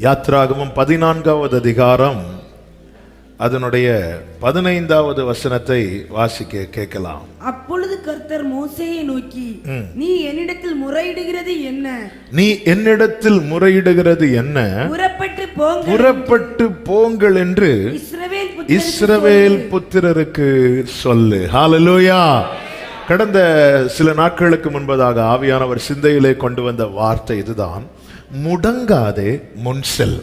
யாத்ராகமம் 14வது அதிகாரம் அதனுடைய 15வது வசனத்தை வாசிக்க கேட்கலாம். அப்பொழுது கர்த்தர் மோசேயை நோக்கி, நீ என்னிடத்தில் முறையிடுகிறது என்ன? நீ என்னிடத்தில் முறையிடுகிறது என்ன? புறப்பட்டு போங்கள் என்று இஸ்ரவேல் புத்திரருக்கு சொல்லு. ஹல்லேலூயா. கடந்த சில நாட்களுக்கு முன்பதாக ஆவியானவர் சிந்தையிலே கொண்டு வந்த வார்த்தை இதுதான், முடங்காதே முன்செல்.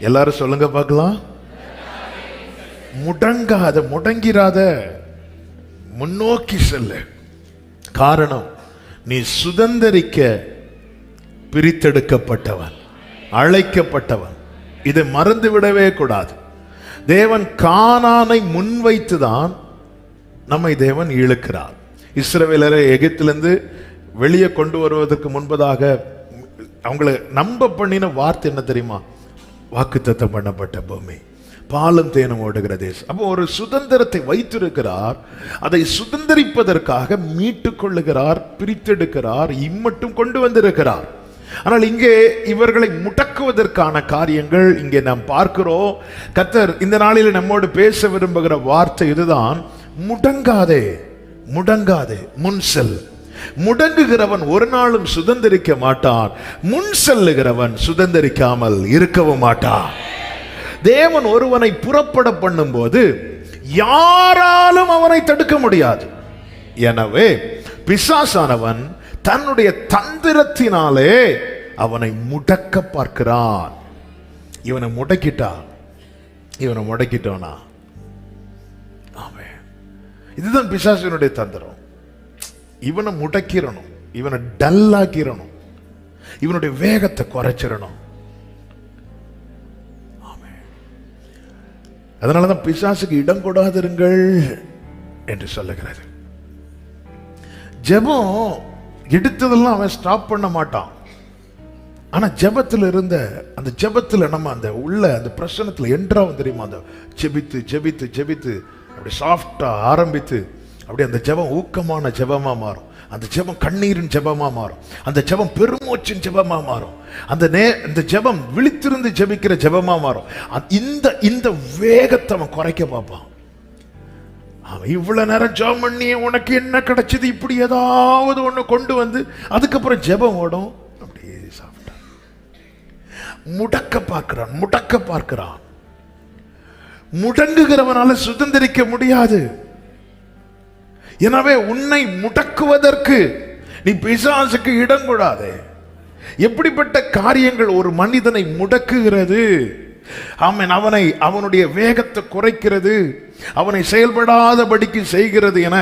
எல்லாரும் சொல்லுங்க பார்க்கலாம். முடங்காத, முடங்கிறாத, முன்னோக்கி செல்லு. காரணம், நீ சுதந்தரிக்க பிரித்தெடுக்கப்பட்டவன், அழைக்கப்பட்டவன். இதை மறந்து விடவே கூடாது. தேவன் கானானை முன்வைத்துதான் நம்மை தேவன் இழுக்கிறார். இஸ்ரவேலரை எகிப்திலிருந்து வெளியே கொண்டு வருவதற்கு முன்பதாக அவங்களை நம்ப பண்ணின வார்த்தை என்ன தெரியுமா? வாக்குத்தத்தம் பண்ணப்பட்ட பூமி, பாலும் தேனும் ஓடுகிற தேசம். அப்போ ஒரு சுதந்திரத்தை வைத்திருக்கிறார். அதை சுதந்திரிப்பதற்காக மீட்டுக் கொள்ளுகிறார், பிரித்தெடுக்கிறார், இம்மட்டும் கொண்டு வந்திருக்கிறார். ஆனால் இங்கே இவர்களை முடக்குவதற்கான காரியங்கள் இங்கே நாம் பார்க்கிறோம். கர்த்தர் இந்த நாளில் நம்மோடு பேச விரும்புகிற வார்த்தை இதுதான், முடங்காதே, முடங்காதே, முன் செல். முடங்குகிறவன் ஒரு நாளும் சுதந்திரிக்க மாட்டான், முன் செல்லுகிறவன் சுதந்திரிக்காமல் இருக்கவும் மாட்டான். தேவன் ஒருவனை புறப்பட பண்ணும் போது யாராலும் அவனை தடுக்க முடியாது. எனவே பிசாசானவன் தன்னுடைய தந்திரத்தினாலே அவனை முடக்க பார்க்கிறான். இவனை முடக்கிட்டோனா ஆமென். இதுதான் பிசாசினுடைய தந்திரம். இவனை முடக்கிரணும், இவனை டல்லாக்கிரணும், இவனுடைய வேகத்தை குறைச்சிடணும். அதனாலதான் பிசாசுக்கு இடம் கொடாதிருங்கள் என்று சொல்லுகிறது. ஜெபம் எடுத்ததெல்லாம் அவன் ஸ்டாப் பண்ண மாட்டான். ஆனா ஜெபத்தில் இருந்த அந்த ஜெபத்தில் நம்ம அந்த உள்ள அந்த பிரசனத்தில் என்றாவும் தெரியுமா, அந்த ஜெபித்து ஜெபித்து ஜெபித்து அப்படி சாஃப்டா ஆரம்பித்து அப்படி அந்த ஜெபம் ஊக்கமான ஜெபமா மாறும். அந்த ஜெபம் கண்ணீரின் ஜெபமா மாறும். அந்த ஜெபம் பெருமூச்சின் ஜெபமா மாறும். அந்த ஜெபம் விழித்திருந்து ஜெபிக்கிற ஜெபமா மாறும். இந்த வேகத்தை அவன் குறைக்க பார்ப்பான். அவன் இவ்வளவு நேரம் ஜெபம் பண்ணி உனக்கு என்ன கிடைச்சது, இப்படி ஏதாவது ஒண்ணு கொண்டு வந்து அதுக்கப்புறம் ஜெபம் ஓடும். அப்படியே சாப்பிட்டா முடக்க பார்க்கிறான். முடங்குகிறவனால சுதந்திரிக்க முடியாது. எனவே உன்னை முடக்குவதற்கு நீ பிசாசுக்கு இடம் கொடாதே. எப்படிப்பட்ட காரியங்கள் ஒரு மனிதனை முடக்குகிறது? அவனுடைய வேகத்தை குறைக்கிறது, அவனை செயல்படாதபடிக்கு செய்கிறது என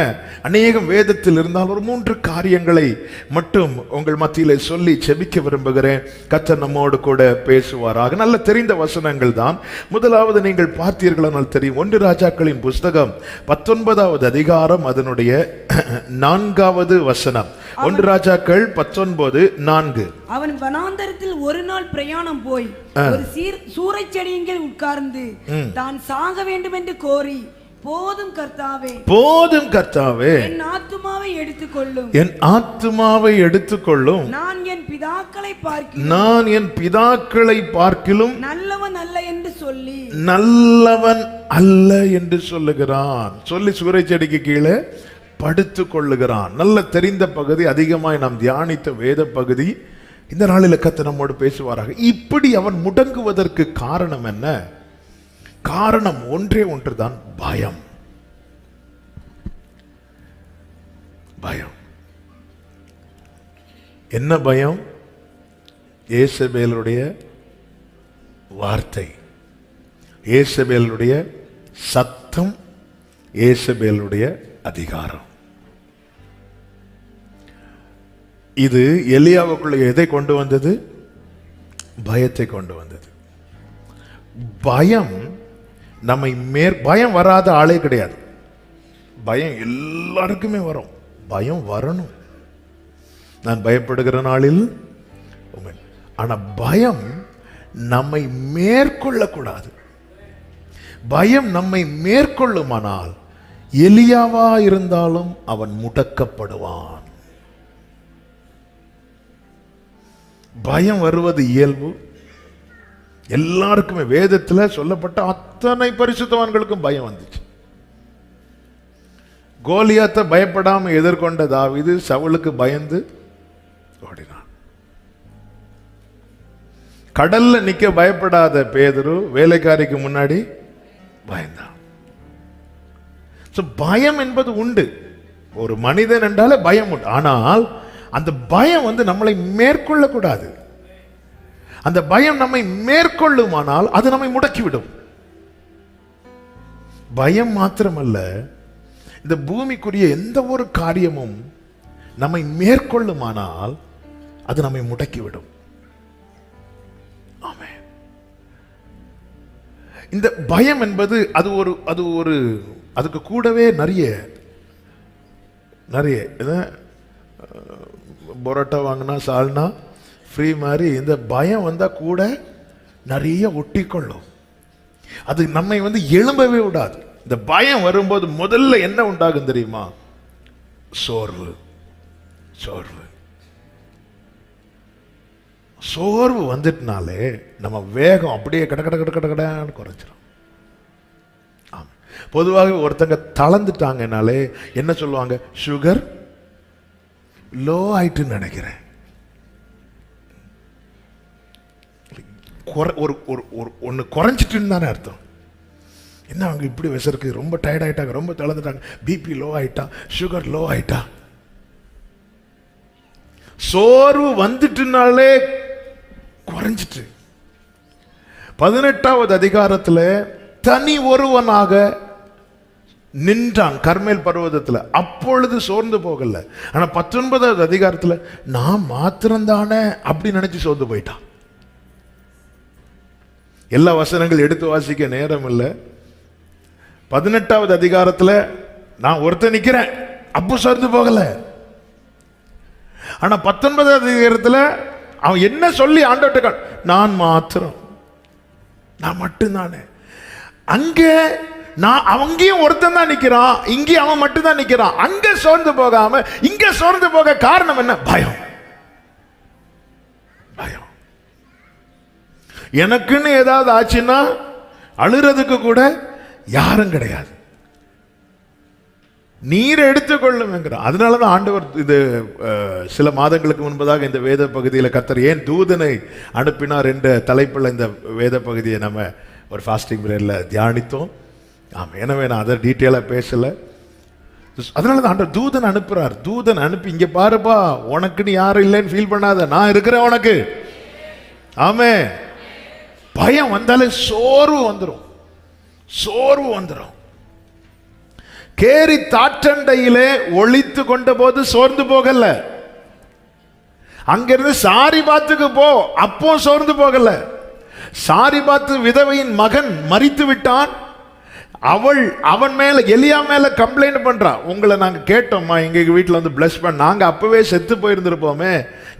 அநேகம் வேதத்தில் இருந்தால் ஒரு 3 காரியங்களை மட்டும் உங்கள் மத்தியிலே சொல்லி செபிக்க விரும்புகிறேன். கர்த்தர் நம்மோடு கூட பேசுவாராக. நல்ல தெரிந்த வசனங்கள் தான். முதலாவது நீங்கள் பார்த்தீர்களானால் தெரியும், 1 ராஜாக்களின் புஸ்தகம் 19வது அதிகாரம் அதனுடைய 4வது வசனம். 1 ராஜாக்கள் 19:4. அவன் வனாந்தரத்தில் ஒரு நாள் பிரயாணம் போய் ஒரு சூறைச் செடியின் உட்கார்ந்து தான் சாக வேண்டும் என்று கோரி, போதும் கர்த்தாவே, என் ஆத்துமாவை எடுத்துக்கொள்ளும், நான் என் பிதாக்களை பார்க்கிலும் நல்லவன் அல்ல என்று சொல்லுகிறான். சொல்லி சூறைச் செடிக்கு கீழே படுத்துக் கொள்ளுகிறான். நல்ல தெரிந்த பகுதி, அதிகமாய் நாம் தியானித்த வேத பகுதி. இந்த நாளில் கர்த்தர் நம்மோடு பேசுவாராக. இப்படி அவன் முடங்குவதற்கு காரணம் என்ன? காரணம் ஒன்றே ஒன்றுதான், பயம். என்ன பயம்? யேசபேலுடைய வார்த்தை, யேசபேலுடைய சத்தம், யேசபேலுடைய அதிகாரம். இது எலியாவுக்குள்ள எதை கொண்டு வந்தது? பயத்தை கொண்டு வந்தது. பயம் நம்மை பயம் வராத ஆளே கிடையாது. பயம் எல்லாருக்குமே வரும். பயம் வரணும். நான் பயப்படுகிற நாளில், ஆனா பயம் நம்மை மேற்கொள்ளக்கூடாது. பயம் நம்மை மேற்கொள்ளுமானால் எலியாவா இருந்தாலும் அவன் முடக்கப்படுவான். பயம் வருவது இயல்பு. எல்லாருக்குமே வேதத்துல சொல்லப்பட்ட அத்தனை பரிசுத்தவான்களுக்கும் பயம் வந்துச்சு. கோலியாத்தை பயப்படாம எதிர்கொண்ட தாவீது சவுலுக்கு பயந்து ஓடினான். கடல்ல நிக்க பயப்படாத பேதுரு வேலைக்காரிக்கு முன்னாடி பயந்தான். பயம் என்பது உண்டு, ஒரு மனிதன் என்றாலே பயம் உண்டு. ஆனால் அந்த பயம் நம்மளை மேற்கொள்ள கூடாது. அந்த பயம் நம்மை மேற்கொள்ளுமானால் அது நம்மை முடக்கிவிடும். பயம் மாத்திரமல்ல, இந்த பூமிக்குரிய எந்த ஒரு காரியமும் நம்மை மேற்கொள்ளுமானால் அது நம்மை முடக்கிவிடும். ஆமென். இந்த பயம் என்பது அது ஒரு அதுக்கு கூடவே நிறைய பரோட்டா வாங்கினா சால்னா ஃப்ரீ மாதிரி இந்த பயம் வந்தா கூட நிறைய ஒட்டிக்கொள்ளும். அது நம்மை எழும்பவே விடாது. இந்த பயம் வரும்போது முதல்ல என்ன உண்டாகும் தெரியுமா? சோர்வு. சோர்வு சோர்வு வந்துட்டுனாலே நம்ம வேகம் அப்படியே கட கட கட கட கடன்னு குறைஞ்சிடும். பொதுவாக ஒருத்தங்க தளர்ந்துட்டாங்கனாலே என்ன சொல்லுவாங்க? சுகர் லோ ஆயிட்டுன்னு நினைக்கிறேன். ஒன்னு குறைஞ்சிட்டுன்னு தானே அர்த்தம். என்ன அவங்க இப்படி விசருக்கு, ரொம்ப டயர்ட் ஆயிட்டாங்க, ரொம்ப தளர்ந்துட்டாங்க, பிபி லோ ஆயிட்டா, சுகர் லோ ஆயிட்டா. சோர்வு வந்துட்டுனாலே குறைஞ்சிட்டு. 18வது அதிகாரத்தில் தனி ஒருவனாக நின்றான் கர்மேல் பர்வதத்தில். அப்பொழுது சோர்ந்து போகல. ஆனா 19வது அதிகாரத்தில் நான் மாத்திரம்தானே அப்படி நினைச்சு சோர்ந்து போயிட்டான். எல்லா வசனங்கள் எடுத்து வாசிக்க நேரம் இல்லை. 18வது அதிகாரத்தில் நான் ஒருத்தன் நிக்கிறேன், அப்போ சோர்ந்து போகல. ஆனா 19வது அதிகாரத்தில் அவன் என்ன சொல்லி ஆண்டவர்ட்ட, நான் மாத்திரம், நான் மட்டும்தானே. அங்க நான் அங்கேயும் ஒருத்தன் தான் நிக்கிறான், இங்கேயும் அவன் மட்டும் தான் நிக்கிறான். அங்க சோர்ந்து போகாம இங்க சோர்ந்து போக காரணம் என்ன? பயம். பயம். எனக்குன்னு ஏதாவது ஆச்சுன்னா அழுறதுக்கு கூட யாரும் கிடையாது. நீர் எடுத்துக்கொள்ளும். அதனாலதான் ஆண்டவர் இது சில மாதங்களுக்கு முன்பதாக இந்த வேத பகுதியில் கர்த்தர் ஏன் தூதனை அனுப்பினார் என்ற தலைப்புள்ள இந்த வேத பகுதியை நம்ம ஒரு ஃபாஸ்டிங் பிரேயர்ல தியானித்தோம். ஆமாம், எனவே நான் அதை டீட்டெயிலாக பேசலை. அதனால தான் ஆண்டவர் தூதன் அனுப்புறார். தூதன் அனுப்பி இங்க பாருப்பா, உனக்குன்னு யாரும் இல்லைன்னு ஃபீல் பண்ணாத, நான் இருக்கிறேன் உனக்கு. ஆமே. பயம் வந்தாலே சோர்வு வந்துடும். சோர்வு வந்துடும். கேரி தாற்றண்டையிலே ஒளித்து கொண்ட போது சோர்ந்து போகல. அங்கிருந்து சாரிபாத்துக்கு போ, அப்போ சோர்ந்து போகல. சாரிபாத்து விதவையின் மகன் மரித்து விட்டான். அவன் மேல, எலியா மேல கம்ப்ளைண்ட் பண்றா. உங்களை நாங்க கேட்டோம்மா, எங்க வீட்டுல பிளஸ் பண்ண, நாங்க அப்பவே செத்து போயிருந்திருப்போமே,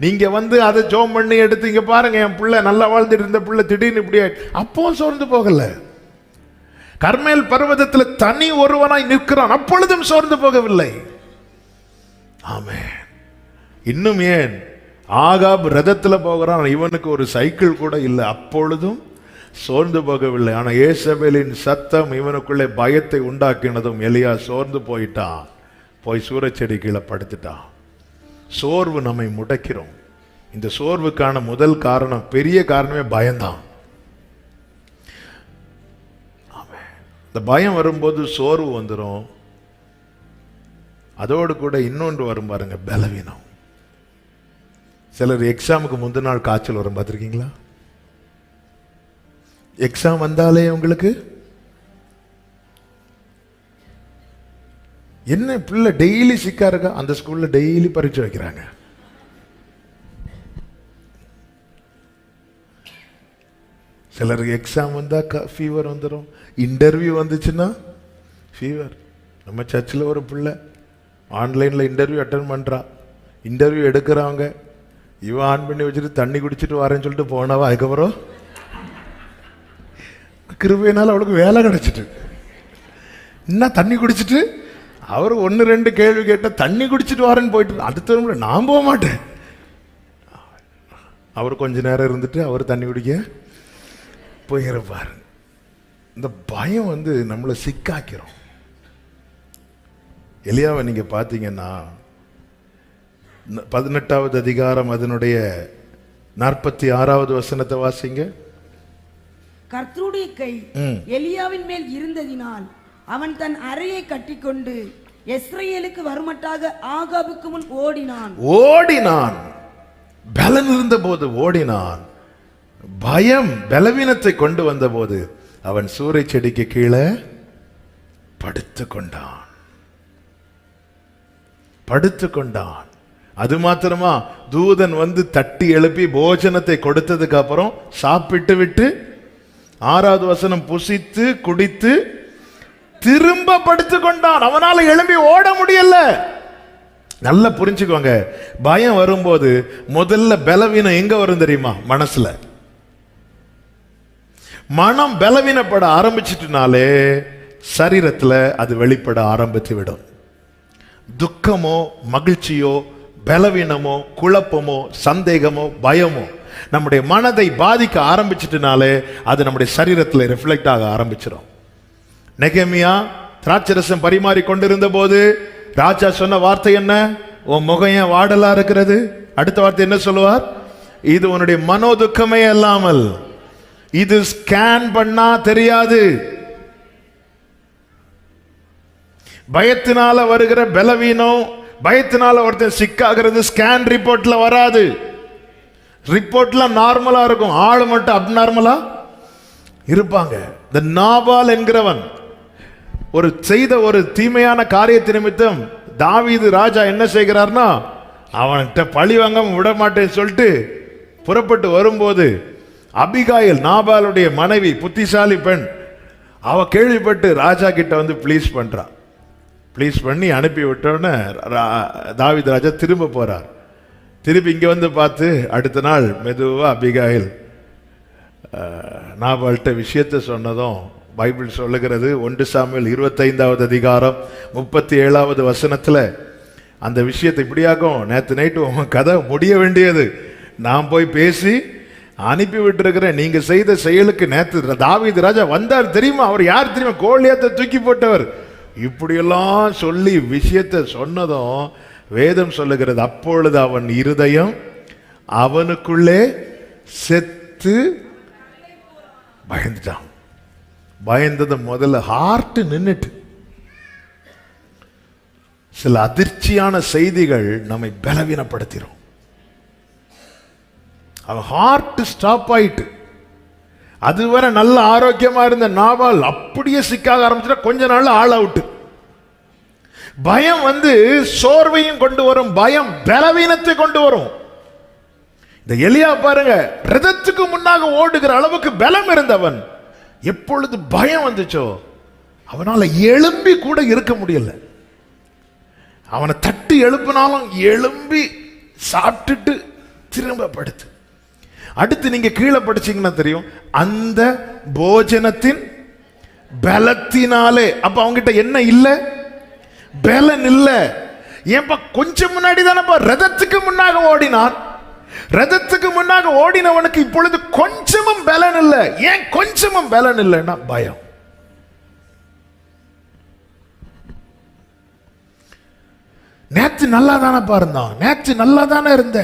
நீங்க அதை ஜோம் பண்ணி எடுத்து இங்க பாருங்க, என் பிள்ளை நல்லா வாழ்ந்துட்டு இருந்த பிள்ளை திடீர்னு இப்படி. அப்போ சோர்ந்து போகல. கர்மேல் பர்வதத்தில் தனி ஒருவனாய் நிற்கிறான், அப்பொழுதும் சோர்ந்து போகவில்லை. ஆமென். இன்னும் ஏன் ஆகாப் ரதத்தில் போகிறான், இவனுக்கு ஒரு சைக்கிள் கூட இல்லை, அப்பொழுதும் சோர்ந்து போகவில்லை. ஆனா ஏசபேலின் சத்தம் இவனுக்குள்ளே பயத்தை உண்டாக்கினதும் எலியா சோர்ந்து போயிட்டான், போய் சூரச்செடி கீழே படுத்துட்டான். சோர்வு நம்மை முடக்கிறோம். இந்த சோர்வுக்கான முதல் காரணம், பெரிய காரணமே பயம்தான். இந்த பயம் வரும்போது சோர்வு வந்துடும். அதோடு கூட இன்னொன்று வரும் பாருங்க, பலவீனம். சிலர் எக்ஸாமுக்கு முந்தின நாள் காய்ச்சல் வரும், பார்த்துருக்கீங்களா? எக்ஸாம் வந்தாலே உங்களுக்கு என்ன, பிள்ளை டெய்லி சிக்கா இருக்கா, அந்த ஸ்கூல்ல டெய்லி பரீட்சை வைக்கிறாங்க. சிலருக்கு எக்ஸாம் வந்தா ஃபீவர் வந்துடும், இன்டர்வியூ வந்துச்சுன்னா ஃபீவர். நம்ம சர்ச்சில் ஒரு பிள்ளை ஆன்லைனில் இன்டர்வியூ அட்டன் பண்ணுறா. இன்டர்வியூ எடுக்கிறவங்க இவன் ஆன் பண்ணி வச்சுட்டு தண்ணி குடிச்சிட்டு வரேன்னு சொல்லிட்டு போனவா, அதுக்கப்புறம் கிருபையினால அவளுக்கு வேலை கிடைச்சிட்டு, இன்னும் தண்ணி குடிச்சிட்டு அவர் 1-2 கேள்வி கேட்ட தண்ணி குடிச்சிட்டு வரேன்னு போயிட்டு, அடுத்த நான் போக மாட்டேன். அவர் கொஞ்ச நேரம் இருந்துட்டு அவர் தண்ணி குடிக்க போயிருப்பாரு. இந்த பயம் வந்து நம்மளை சிக்காக்கிறோம். எலியாவை நீங்க பாத்தீங்கன்னா 18வது அதிகாரம் அதனுடைய 46வது வசனத்தை வாசிங்க. கர்த்தருடைய கை எலியாவின் மேல் இருந்ததினால் அவன் தன் அறையை கட்டிக்கொண்டு இஸ்ரவேலுக்கு வருமட்டாக ஆகாபுக்கு முன் ஓடினான். பலன் இருந்த போது ஓடினான். பயம் பலவீனத்தை கொண்டு வந்த போது அவன் சூறை செடிக்கு கீழே படுத்து கொண்டான். அது மாத்திரமா, தூதன் வந்து தட்டி எழுப்பி போஜனத்தை கொடுத்ததுக்கு அப்புறம் சாப்பிட்டு விட்டு 6வது வசனம் புசித்து குடித்து திரும்ப படுத்து கொண்டான். அவனால எழும்பி ஓட முடியல. நல்லா புரிஞ்சுக்கோங்க, பயம் வரும்போது முதல்ல பலவீனம் எங்க வரும் தெரியுமா? மனசுல. மனம் பலவீனப்பட ஆரம்பிச்சிட்டுனாலே சரீரத்துல அது வெளிப்பட ஆரம்பித்து விடும். துக்கமோ மகிழ்ச்சியோ பலவீனமோ குழப்பமோ சந்தேகமோ பயமோ நம்முடைய மனதை பாதிக்க ஆரம்பிச்சிட்டுனாலே அது நம்முடைய சரீரத்தில் ரிஃப்ளெக்ட் ஆக ஆரம்பிச்சிடும். நெகேமியா திராட்சரசம் பரிமாறி கொண்டிருந்த போது ராஜா சொன்ன வார்த்தை என்ன? உன் முகம் ஏன் வாடலா இருக்கிறது? அடுத்த வார்த்தை என்ன சொல்லுவார்? இது உன்னுடைய மனோ துக்கமே அல்லாமல் இது ஸ்கேன் பண்ணா தெரியாது. பயத்தினால வருகிற பலவீனம், பயத்தினால ஒருத்தன் சிக்காகிறது ஸ்கேன் ரிப்போர்ட்ல வராது. ரிப்போர்ட்ல நார்மலா இருக்கும், ஆள் மட்டும் அப்நார்மலா இருப்பாங்க. இந்த நாபால் என்கிறவன் செய்த ஒரு தீமையான காரியத்தை நிமித்தம் தாவீது ராஜா என்ன செய்கிறார்னா, அவன்கிட்ட பழி வாங்க விட மாட்டேன்னு சொல்லிட்டு புறப்பட்டு வரும்போது அபிகாயில் நாபாலுடைய மனைவி, புத்திசாலி பெண், அவ கேள்விப்பட்டு ராஜா கிட்ட வந்து ப்ளீஸ் பண்ணி அனுப்பி விட்டோன்னு தாவீது ராஜா திரும்ப போறார். திருப்பி இங்க வந்து பார்த்து அடுத்த நாள் மெதுவா அபிகாயில் நாபால்கிட்ட விஷயத்தை சொன்னதும் பைபிள் சொல்லுகிறது 1 சாமுவேல் 25வது அதிகாரம் 37வது வசனத்துல அந்த விஷயத்தை இப்படியாகும். நேற்று நைட்டு உங்க கதை முடிய வேண்டியது, நான் போய் பேசி அனுப்பி விட்டுருக்கிறேன். நீங்க செய்த செயலுக்கு நேற்று தாவீது ராஜா வந்தார் தெரியுமா? அவர் யார் தெரியுமா? கோலியாத்தை தூக்கி போட்டவர். இப்படியெல்லாம் சொல்லி விஷயத்தை சொன்னதும் வேதம் சொல்லுகிறது, அப்பொழுது அவன் இருதயம் அவனுக்குள்ளே செத்து பயந்துட்டான். பயந்தது முதல்ல ஹார்ட் நின்னுட்டு. சில அதிர்ச்சியான செய்திகள் நம்மை பலவீனப்படுத்திடும். அவன் ஹார்ட் ஸ்டாப் ஆயிட்டு. அதுவரை நல்ல ஆரோக்கியமா இருந்த நாபால் அப்படியே சிக்காக ஆரம்பிச்சுட்டா கொஞ்ச நாள் ஆள் அவுட். பயம் வந்து சோர்வையும் கொண்டு வரும், பயம் பலவீனத்தை கொண்டு வரும். இந்த எலியா பாருங்க, ரதத்துக்கு முன்னாக ஓடுகிற அளவுக்கு பலம் இருந்தவன், எப்பொழுது பயம் வந்துச்சோ அவனால எழும்பி கூட இருக்க முடியல. அவனை தட்டி எழுப்பினாலும் எழும்பி சாப்பிட்டுட்டு திரும்ப படுத்து. அடுத்து நீங்க கீழே படிச்சீங்கன்னா தெரியும், அந்த போஜனத்தின் பலத்தினாலே. அப்ப அவங்கிட்ட என்ன இல்ல? பலன் இல்ல. ஏன்பா கொஞ்சம் முன்னாடி தானப்பா ரதத்துக்கு முன்னாக ஓடினான். ரதத்துக்கு முன்னாக ஓடினவனுக்கு இப்பொழுது கொஞ்சமும் பலன் இல்ல. ஏன் கொஞ்சமும் பலன் இல்லைன்னா பயம். நேற்று நல்லா தானே இருந்தான், நேற்று நல்லா தானே இருந்த,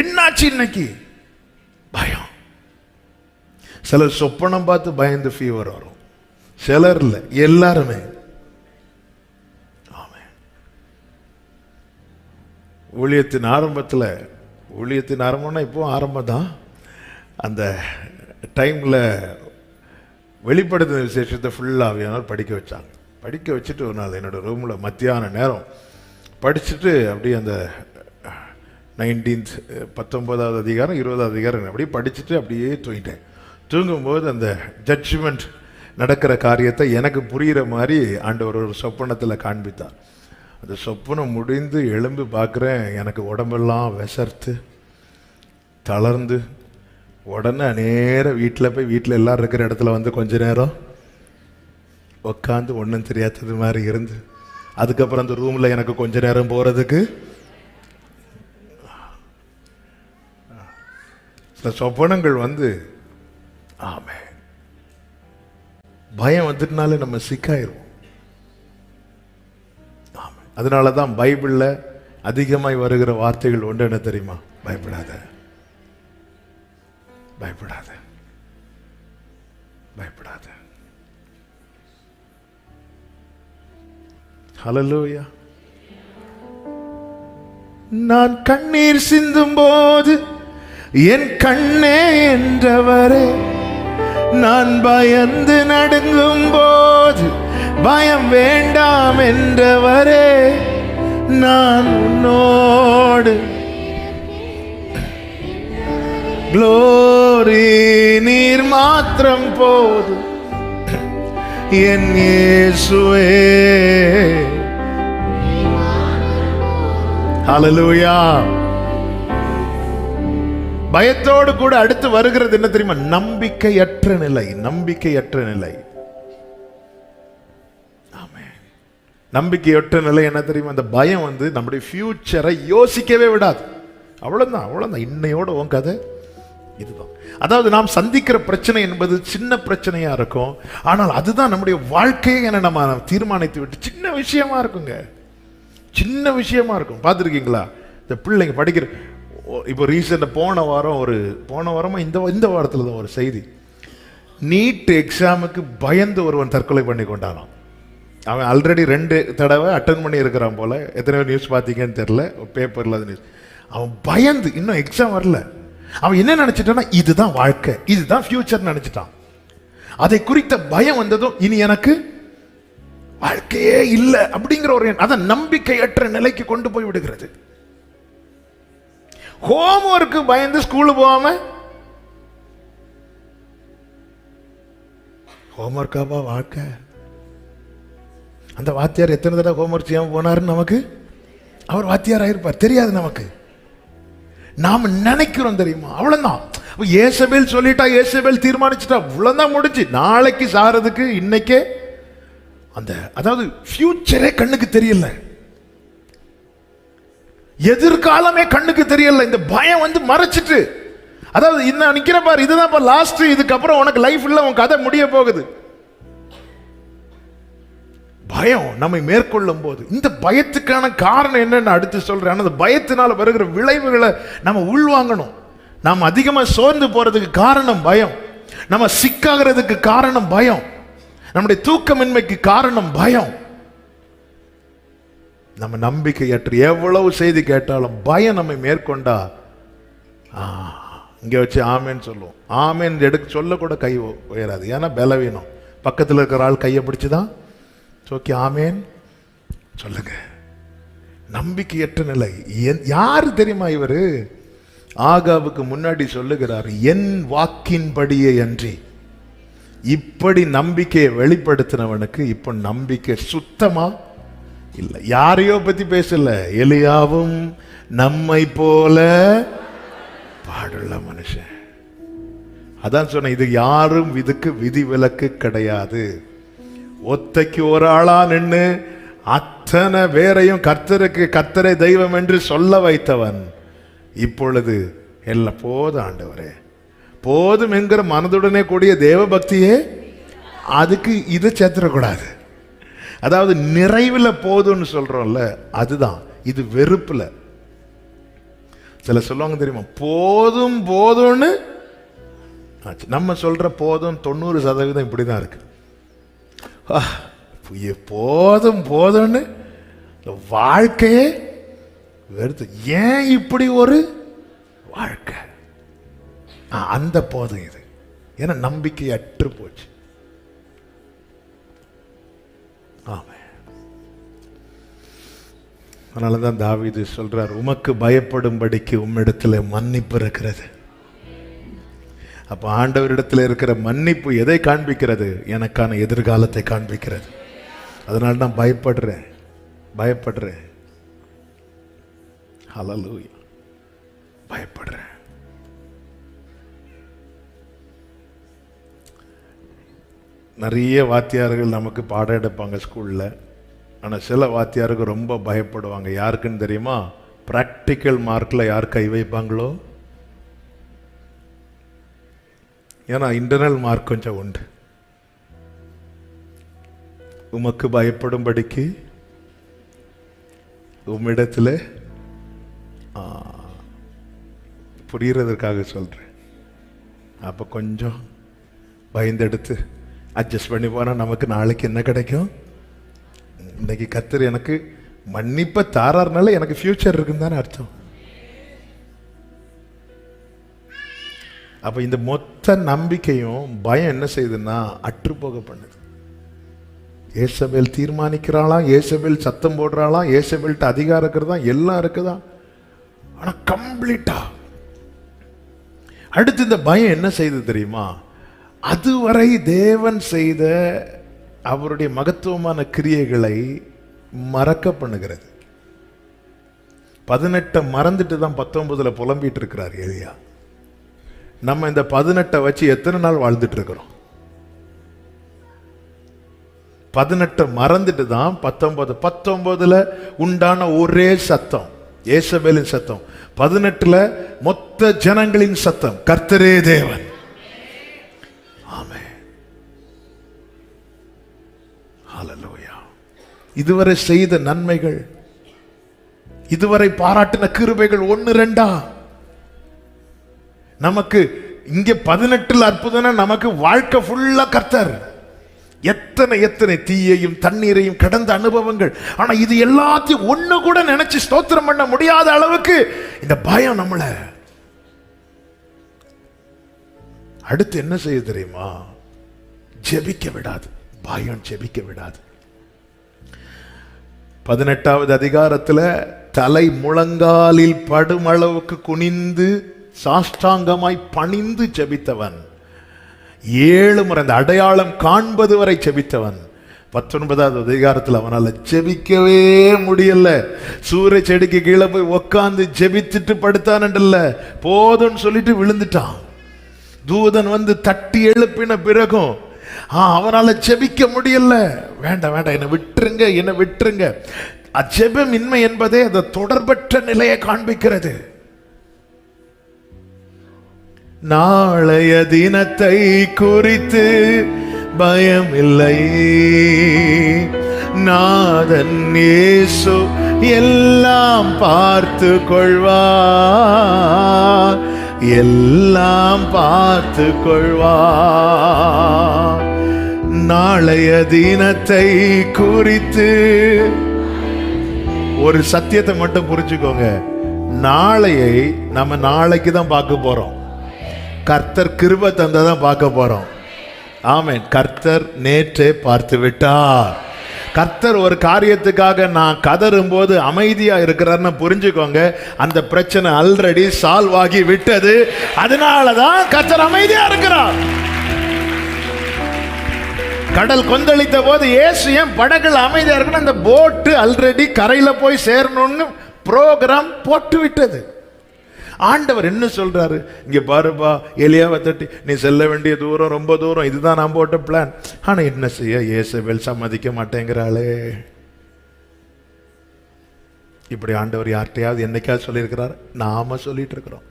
என்னாச்சு இன்னைக்கு? பயம். சிலர் சொப்பனம் பார்த்து பயந்து ஃபீவர் வரும், சிலர் இல்ல, எல்லாருமே. ஊழியத்தின் ஆரம்பம்னா இப்போ ஆரம்பம் தான். அந்த டைம்ல வெளிப்படுத்தின விசேஷத்தை ஃபுல்லாக படிக்க வச்சாங்க. படிக்க வச்சுட்டு ஒரு நாள் என்னோட ரூம்ல மத்தியான நேரம் படிச்சுட்டு அப்படியே அந்த 19வது அதிகாரம் 20வது அதிகாரம் அப்படியே படிச்சுட்டு அப்படியே தூங்கிட்டேன். தூங்கும்போது அந்த ஜட்ஜ்மெண்ட் நடக்கிற காரியத்தை எனக்கு புரிகிற மாதிரி ஆண்டவர் ஒரு சொப்பனத்தில் காண்பித்தார். அந்த சொப்பனம் முடிந்து எழும்பி பார்க்குறேன், எனக்கு உடம்பெல்லாம் விசர்த்து தளர்ந்து, உடனே நேரம் வீட்டில் போய் வீட்டில் எல்லாரும் இருக்கிற இடத்துல வந்து கொஞ்ச நேரம் உட்காந்து ஒன்றும் தெரியாதது மாதிரி இருந்து, அதுக்கப்புறம் அந்த ரூமில் எனக்கு கொஞ்ச நேரம் போகிறதுக்கு சில சொப்பனங்கள் வந்து ஆமே பயம் வந்துட்டுனாலே நம்ம சிக்காயிருவோம். அதனால தான் பைபிள்ல அதிகமாய் வருகிற வார்த்தைகள் ஒன்று என்ன தெரியுமா? பயப்படாத, பயப்படாத, பயப்படாத. ஹல்லேலூயா. நான் கண்ணீர் சிந்தும் போது என் கண்ணே என்றவரே, நான் பயந்து நடுங்கும் போது பயம் வேண்டாம் என்றவரே, நான் உன்னோடு. க்ளோரி நீர் மாத்திரம் போது என் இயேசுவே. ஹல்லேலூயா. பயத்தோடு கூட அடுத்து வருகிறது என்ன தெரியுமா? நம்பிக்கையற்ற நிலை. நம்பிக்கையற்ற நிலை. ஆமென். நம்பிக்கையற்ற நிலை என்ன தெரியுமா? அந்த பயம் வந்து நம்முடைய ஃபியூச்சரை யோசிக்கவே விடாது. அவ்வளவுதான், அவ்வளவுதான். இன்னையோட உன் கதை இதுதான். அதாவது நாம் சந்திக்கிற பிரச்சனை என்பது சின்ன பிரச்சனையா இருக்கும், ஆனால் அதுதான் நம்முடைய வாழ்க்கையை என நம்ம தீர்மானித்து விட்டு சின்ன விஷயமா இருக்குங்க. சின்ன விஷயமா இருக்கும். பார்த்துருக்கீங்களா? இந்த பிள்ளைங்க படிக்கிற, இப்போ ரீசெண்டாக போன வாரமா இந்த வாரத்தில் தான் ஒரு செய்தி. நீட் எக்ஸாமுக்கு பயந்து ஒருவன் தற்கொலை பண்ணி கொண்டானான். அவன் ஆல்ரெடி 2 தடவை அட்டன் பண்ணி இருக்கிறான் போல. எத்தனை நியூஸ் பார்த்தீங்கன்னு தெரியல, பேப்பரில் அது நியூஸ். அவன் பயந்து, இன்னும் எக்ஸாம் வரல, அவன் என்ன நினைச்சிட்டான்னா இதுதான் வாழ்க்கை, இதுதான் ஃபியூச்சர் நினைச்சிட்டான். அதை குறித்த பயம் வந்ததும் இனி எனக்கு வாழ்க்கையே இல்லை அப்படிங்கிற ஒரு அதான் நம்பிக்கையற்ற நிலைக்கு கொண்டு போய் விடுகிறது. ஹோம் ஒர்க்கு பயந்து ஸ்கூலு போகாம, ஹோம் ஒர்க்காப்பா வாழ்க்கை. அந்த வாத்தியார் எத்தனை தடவை ஹோம் ஒர்க் செய்யாம போனாருன்னு நமக்கு, அவர் வாத்தியார் ஆயிருப்பார், தெரியாது நமக்கு. நாம நினைக்கிறோம் தெரியுமா? அவ்வளவுதான். ஏசபேல் சொல்லிட்டா, ஏசபேல் தீர்மானிச்சுட்டா, அவ்வளவுதான் முடிஞ்சு. நாளைக்கு சாகிறதுக்கு இன்னைக்கே அந்த, அதாவது ஃபியூச்சரே கண்ணுக்கு தெரியல, எதிர்காலமே கண்ணுக்கு தெரியல. இந்த பயம் வந்து மறைச்சிட்டு, அதாவது இன்னும் நிக்கிற பாரு, இதுதான் லாஸ்ட், இதுக்கப்புறம் உனக்கு லைஃப் இல்ல, உன் கதை முடிய போகுது. பயம் நம்மை மேற்கொள்ளும் போது, இந்த பயத்துக்கான காரணம் என்னன்னு அடுத்து சொல்றேன். அந்த பயத்தினால வருகிற விளைவுகளை நம்ம உள்வாங்கணும். நாம் அதிகமா சோர்ந்து போறதுக்கு காரணம் பயம், நம்ம சிக்காகிறதுக்கு காரணம் பயம், நம்முடைய தூக்கமின்மைக்கு காரணம் பயம். நம்ம நம்பிக்கையற்ற எவ்வளவு செய்தி கேட்டாலும் பயம் நம்மை மேற்கொண்டா, இங்க வச்சு ஆமேன்னு சொல்லுவோம். ஆமேன் எடுக்க சொல்ல கூட கை உயராது, ஏன்னா பலவீனம். பக்கத்தில் இருக்கிற ஆள் கையை பிடிச்சுதான் ஓகே ஆமேன் சொல்லுங்க. நம்பிக்கையற்ற நிலை. யாரு தெரியுமா இவரு? ஆகாவுக்கு முன்னாடி சொல்லுகிறார், என் வாக்கின்படியே அன்றி. இப்படி நம்பிக்கையை வெளிப்படுத்தினவனுக்கு இப்ப நம்பிக்கை சுத்தமா இல்லை. யாரையோ பத்தி பேசல, எலியாவும் நம்மை போல பாடுள்ள மனுஷன். அதான் சொன்ன, இது யாரும் இதுக்கு விதி விலக்கு கிடையாது. ஒத்தைக்கு ஒரு ஆளா நின்று அத்தனை பேரையும் கர்த்தரை தெய்வம் என்று சொல்ல வைத்தவன் இப்பொழுது எல்லாம் போதும் ஆண்டவரே போதும் என்கிற மனதுடனே கூடிய தேவ பக்தியே, அதுக்கு இது சேர்த்துடக்கூடாது. அதாவது நிறைவில் போதும்னு சொல்றோம்ல, அதுதான் இது. வெறுப்புல சில சொல்லுவாங்க தெரியுமா, போதும் போதும்னு. நம்ம சொல்ற போதும் 90% இப்படிதான் இருக்கு. போதும் போதும்னு வாழ்க்கையே வெறுத்து. ஏன் இப்படி ஒரு வாழ்க்கை? அந்த போதும் இது. ஏன்னா நம்பிக்கை அற்று போச்சு. ஆமா. அதனாலதான் தாவீது சொல்றார், உமக்கு பயப்படும்படிக்கு உம்மிடத்துல மன்னிப்பு இருக்கிறது. அப்ப ஆண்டவரிடத்தில் இருக்கிற மன்னிப்பு எதை காண்பிக்கிறது? எனக்கான எதிர்காலத்தை காண்பிக்கிறது. அதனால நான் பயப்படுறேன். ஹல்லேலூயா. பயப்படுறேன். நிறைய வாத்தியார்கள் நமக்கு பாடம் எடுப்பாங்க ஸ்கூல்ல. ஆனா சில வாத்தியாருக்கு ரொம்ப பயப்படுவாங்க. யாருக்குன்னு தெரியுமா? பிராக்டிக்கல் மார்க்ல யார் கை வைப்பாங்களோ. ஏன்னா இன்டர்னல் மார்க் கொஞ்சம் உண்டு. உமக்கு பயப்படும்படிக்கு உம்மிடத்தில் புரிகிறதற்காக சொல்றேன். அப்ப கொஞ்சம் பயந்தெடுத்து அட்ஜஸ்ட் பண்ணி போனா நமக்கு நாளைக்கு என்ன கிடைக்கும்? இன்னைக்கு கர்த்தர் எனக்கு மன்னிப்ப தாராருனால எனக்கு ஃபியூச்சர் இருக்குன்னு தானே அர்த்தம். அப்ப இந்த மொத்த நம்பிக்கையும் பயம் என்ன செய்யுதுன்னா அற்றுப்போக பண்ணுது. ஏசபேல் தீர்மானிக்கிறாளாம், ஏசபேல் சத்தம் போடுறாளாம், ஏசபேல்ட்ட அதிகாரம் இருக்கிறதா, எல்லாம் இருக்குதா, ஆனா கம்ப்ளீட்டா. அடுத்து இந்த பயம் என்ன செய்து தெரியுமா? அதுவரை தேவன் செய்த அவருடைய மகத்துவமான கிரியைகளை மறக்க பண்ணுகிறது. 18 மறந்துட்டு தான் 19 புலம்பிட்டு இருக்கிறார் எலியா. நம்ம இந்த 18 வச்சு எத்தனை நாள் வாழ்ந்துட்டு இருக்கிறோம்? 18 மறந்துட்டு தான் 19 உண்டான ஒரே சத்தம் ஏசபேலின் சத்தம், 18 மொத்த ஜனங்களின் சத்தம், கர்த்தரே தேவன். ஆமென். ஹல்லேலூயா. இதுவரை செய்த நன்மைகள், இதுவரை பாராட்டின கிருபைகள் 1-2 நமக்கு இங்க 18 அற்புதம்னா நமக்கு வாழ்க்கை ஃபுல்லா கர்த்தர். எத்தனை எத்தனை தீயையும் தண்ணீரையும் கடந்த அனுபவங்கள். ஆனா இது எல்லாத்தையும் ஒண்ணு கூட நினைச்சு ஸ்தோத்திரம் பண்ண முடியாத அளவுக்கு இந்த பயம் நம்மள அடுத்து என்ன செய்ய தெரியுமா? ஜெபிக்க விடாது. பயம் ஜெபிக்க விடாது. 18வது அதிகாரத்துல தலை முழங்காலில் படும் அளவுக்கு குனிந்து சாஷ்டாங்கமாய் பணிந்து ஜெபித்தவன், 7 முறை அந்த அடையாளம் காண்பது வரை ஜெபித்தவன். 19வது அதிகாரத்தில் அவனால ஜெபிக்கவே முடியல. சூரிய செடிக்கு கீழே போய் உக்காந்து ஜெபித்துட்டு படுத்தான்ல, போதும்னு சொல்லிட்டு விழுந்துட்டான். தூதன் வந்து தட்டி எழுப்பின பிறகும் அவனால ஜெபிக்க முடியல. வேண்டாம் வேண்டாம், என்னை விட்டுருங்க, என்னை விட்டுருங்க. ஜெபம் இன்மை என்பதே அந்த தொடர்பற்ற நிலையை காண்பிக்கிறது. நாளைய தினத்தை குறித்து பயம் இல்லை, நாதன் இயேசு எல்லாம் பார்த்து கொள்வார், எல்லாம் பார்த்து கொள்வார். நாளைய தினத்தை குறித்து ஒரு சத்தியத்தை மட்டும் புரிஞ்சுக்கோங்க. நாளையை நம்ம நாளைக்கு தான் பார்க்க போறோம். கர்த்தர் கிருபை தந்ததான் பார்க்க போறோம். ஆமென். கர்த்தர் நேற்றே பார்த்து விட்டார். கர்த்தர் ஒரு காரியத்துக்காக நான் கதறும் போது அமைதியா இருக்கிறார்னு புரிஞ்சுக்கோங்க. அந்த பிரச்சனை ஆல்ரெடி சால்வ் ஆகி விட்டது. அதனாலதான் கர்த்தர் அமைதியா இருக்கிறார். கடல் கொந்தளித்த போது இயேசு ஏன் படகுல அமைதியா இருக்கணும்? அந்த போட்டு ஆல்ரெடி கரையில போய் சேரணும்னு புரோகிராம் போட்டு விட்டது. ஆண்டவர் என்ன சொல்றாரு? இங்க பாருப்பா, எலியாவை தட்டி நீ செல்ல வேண்டிய தூரம் ரொம்ப தூரம், இதுதான் நான் போட்ட பிளான். ஆனா என்ன செய்ய, இயேசபேல் சம்மதிக்க மாட்டேங்கிறாளே. இப்படி ஆண்டவர் யார்கிட்டயாவது என்னைக்காவது சொல்லியிருக்கிறார்? நாம சொல்லிட்டு இருக்கிறோம்.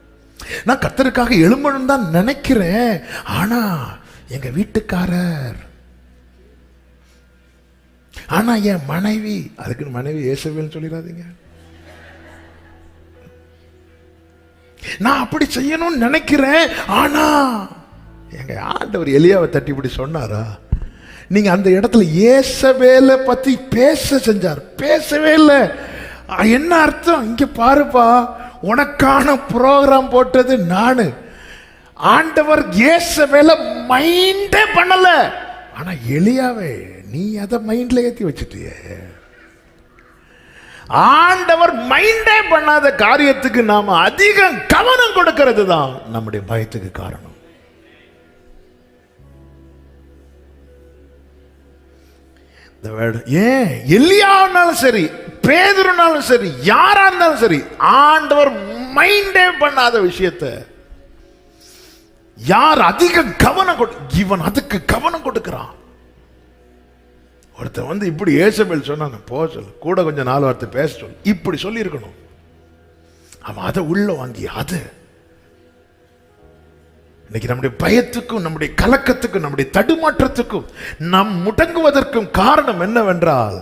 நான் கர்த்தருக்காக எழும்பணும் தான் நினைக்கிறேன், ஆனா எங்க வீட்டுக்காரர், ஆனா என் மனைவி, அதுக்கு மனைவி இயேசபேல் சொல்லிடாதீங்க. நான் அப்படி செய்யணும்னு நினைக்கிறேன், ஆனா எங்க ஆண்டவர் எலியாவை தட்டி இப்படி சொன்னாரா? நீங்க அந்த இடத்துல இயேசபேலை பத்தி பேச செஞ்சார், பேசவே இல்லை. என்ன அர்த்தம்? இங்க பாருப்பா, உனக்கான புரோகிராம் போட்டது நானு. ஆண்டவர் இயேசபேலை மைண்டே பண்ணல, ஆனா எலியாவே நீ அதை மைண்ட்ல ஏத்தி வச்சுட்டியே. ஆண்டவர் மைண்டே பண்ணாத காரியத்துக்கு நாம அதிக கவனம் கொடுக்கிறது தான் நம்முடைய பயத்துக்கு காரணம். ஏன் எலியானாலும் சரி, பேதுருனாலும் சரி, யாரா இருந்தாலும் சரி, ஆண்டவர் மைண்டே பண்ணாத விஷயத்தை யார் அதிக கவனம் இவன் அதுக்கு கவனம் கொடுக்கிறான். ஒருத்தர் வந்து இப்படி ஏசபேல் சொன்னாங்க, போக சொல்லு, கூட கொஞ்சம் 4 வார்த்தை பேச சொல்லு, இப்படி சொல்லி இருக்கணும். அவன் அதை உள்ள வாங்கி அது இன்னைக்கு நம்முடைய பயத்துக்கும் நம்முடைய கலக்கத்துக்கும் நம்முடைய தடுமாற்றத்துக்கும் நாம் முடங்குவதற்கும் காரணம் என்னவென்றால்,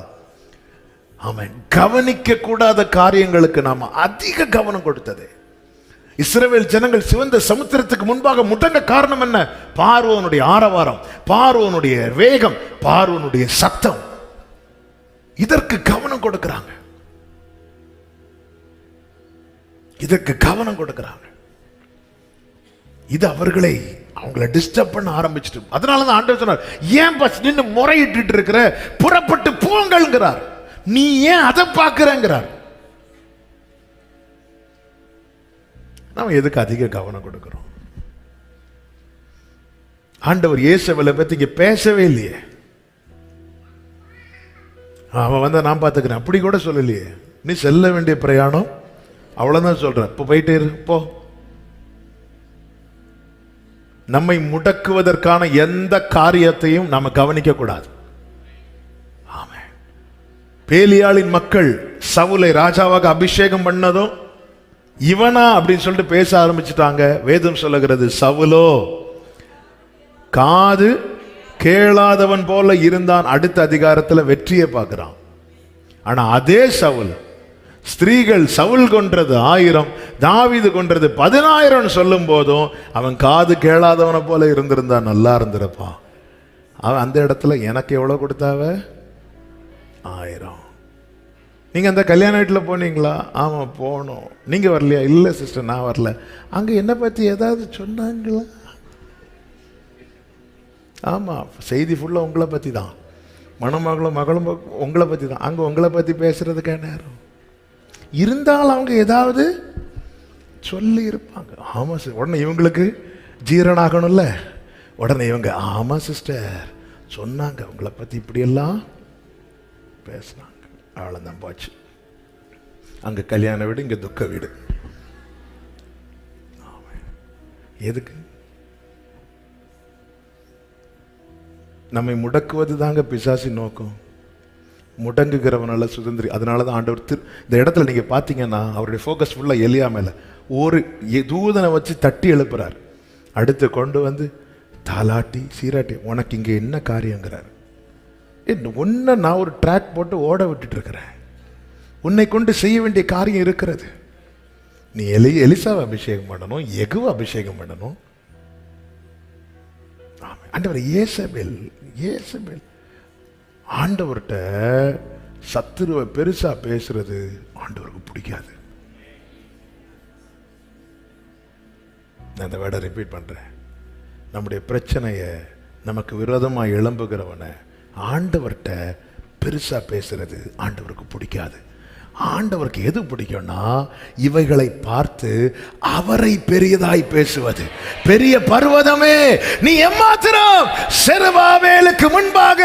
ஆமென், கவனிக்க கூடாத காரியங்களுக்கு நாம் அதிக கவனம் கொடுத்தது. இஸ்ரவேல் ஜனங்கள் சிவந்த சமுத்திரத்துக்கு முன்பாக முடங்க காரணம் என்ன? பார்வோனுடைய ஆரவாரம், பார்வோனுடைய வேகம், பார்வோனுடைய சத்தம். இதற்கு கவனம் கொடுக்கிறாங்க, இதற்கு கவனம் கொடுக்கிறாங்க. இது அவங்களை டிஸ்டர்ப் பண்ண ஆரம்பிச்சிட்டு, அதனாலதான் ஆண்டவர் சொன்னார், ஏன் பஸ் நின்று முறையிட்டு இருக்கிற, புறப்பட்டு போங்கள்ங்கிறார். நீ ஏன் அதை பார்க்கிறேங்கிறார். நாம எதுக்கு அதிக கவனம் கொடுக்கிறோம்? ஆண்டவர் இயேசுவை பத்தி இங்க பேசவே இல்லையே. அவன் வந்தா நான் பார்த்துக்கிறேன் அப்படி கூட சொல்லலையே. நீ செல்ல வேண்டிய பிரயாணம் அவ்வளவுதான் சொல்ற, இப்போ போயிட்டே இரு போ. நம்மை முடக்குவதற்கான எந்த காரியத்தையும் நாம கவனிக்க கூடாது. ஆமென். பேலியாளின் மக்கள் சவுலை ராஜாவாக அபிஷேகம் பண்ணதும் இவனா அப்படின்னு சொல்லிட்டு பேச ஆரம்பிச்சுட்டாங்க. வேதம் சொல்லுகிறது, சவுலோ காது கேளாதவன் போல இருந்தான். அடுத்த அதிகாரத்தில் வெற்றியை பார்க்கிறான். ஆனா அதே சவுல், ஸ்திரீகள் சவுல் கொன்றது 1000, தாவீது கொன்றது 10000 சொல்லும் போதும் அவன் காது கேளாதவனை போல இருந்திருந்தான், நல்லா இருந்திருப்பான். அவன் அந்த இடத்துல எனக்கு எவ்வளவு கொடுத்தாவ? 1000. நீங்க அந்த கல்யாண வீட்டில் போனீங்களா? ஆமா போனோம். நீங்க வரலையா? இல்லை சிஸ்டர் நான் வரல. அங்க என்ன பத்தி ஏதாவது சொன்னாங்களா? ஆமா, செய்தி ஃபுல்லா உங்களை பத்தி தான். மணமகளும் மகளும் உங்களை பத்தி தான். அங்க உங்களை பத்தி பேசுறதுக்கான நேரம் இருந்தாலும் அவங்க ஏதாவது சொல்லி இருப்பாங்க. ஆமா சார், உடனே இவங்களுக்கு ஜீரணாகணும்ல. உடனே இவங்க, ஆமா சிஸ்டர் சொன்னாங்க உங்களை பத்தி இப்படியெல்லாம் பேசினாங்க. அவ்வளோதான் போச்சு. அங்க கல்யாண வீடு, இங்க துக்க வீடு. எதுக்கு? நம்மை முடக்குவது தாங்க பிசாசி நோக்கம். முடங்குகிறவனால சுதந்திரி. அதனால தான் ஆண்டவர் இந்த இடத்துல நீங்க பார்த்தீங்கன்னா அவருடைய ஃபோக்கஸ் ஃபுல்லாக எலியா மேல. ஒரு தூதனை வச்சு தட்டி எழுப்புறார். அடுத்து கொண்டு வந்து தாலாட்டி சீராட்டி, உனக்கு இங்கே என்ன காரியங்கிறார். உன்னை நான் ஒரு ட்ராக் போட்டு ஓட விட்டுட்டு இருக்கிறேன். உன்னை கொண்டு செய்ய வேண்டிய காரியம் இருக்கிறது. நீ எலிசாவை அபிஷேகம் பண்ணணும், எகுவை அபிஷேகம் பண்ணணும். ஆண்டவர் ஏசபேல் ஆண்டவர்கிட்ட சத்துருவை பெருசா பேசுறது ஆண்டவருக்கு பிடிக்காது. நான் அந்த வேர்டை ரிப்பீட் பண்றேன். நம்முடைய பிரச்சனையை நமக்கு விரோதமாக எழும்புகிறவனை ஆண்டவர்கிட்ட பெருசா பேசுறது ஆண்டவருக்கு பிடிக்காது. ஆண்டவருக்கு எது பிடிக்கும்னா இவைகளை பார்த்து அவரை பெரியதாய் பேசுவது. பெரிய பர்வதமே நீ எம்மாத்திரம் செருபாபேலுக்கு முன்பாக.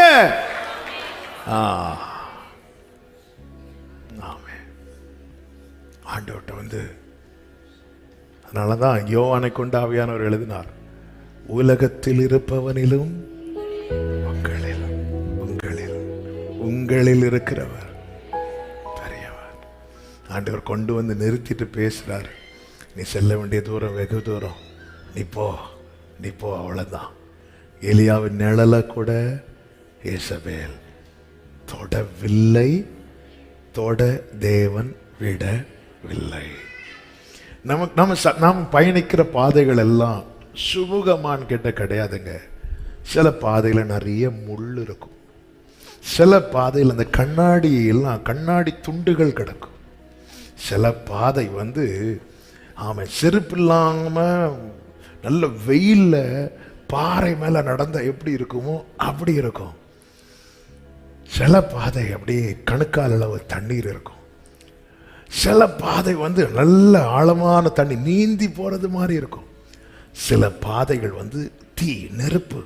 ஆண்டவர்கிட்ட வந்து, அதனாலதான் யோவானை கொண்டு ஆவியானவர் எழுதினார், உலகத்தில் இருப்பவனிலும் உங்களில் இருக்கிறவர் பெரியவர். ஆண்டவர் கொண்டு வந்து நிறுத்திட்டு பேசுறார். நீ செல்ல வேண்டிய தூரம் வெகு தூரம், நீ போ அவ்வளவுதான். எலியாவின் நிழலை கூட ஏசபேல் தொடவில்லை, தொட தேவன் விடவில்லை. நாம் பயணிக்கிற பாதைகள் எல்லாம் சுமுகமான் கிட்ட கிடையாதுங்க. சில பாதையில நிறைய முள் இருக்கும். சில பாதையில் அந்த கண்ணாடி துண்டுகள் கிடக்கும். சில பாதை வந்து செருப்பு இல்லாம நல்ல வெயில்ல பாறை மேல நடந்த எப்படி இருக்குமோ அப்படி இருக்கும். சில பாதை அப்படியே கணுக்கால் அளவு தண்ணீர் இருக்கும். சில பாதை வந்து நல்ல ஆழமான தண்ணி நீந்தி போறது மாதிரி இருக்கும். சில பாதைகள் வந்து நெருப்பு,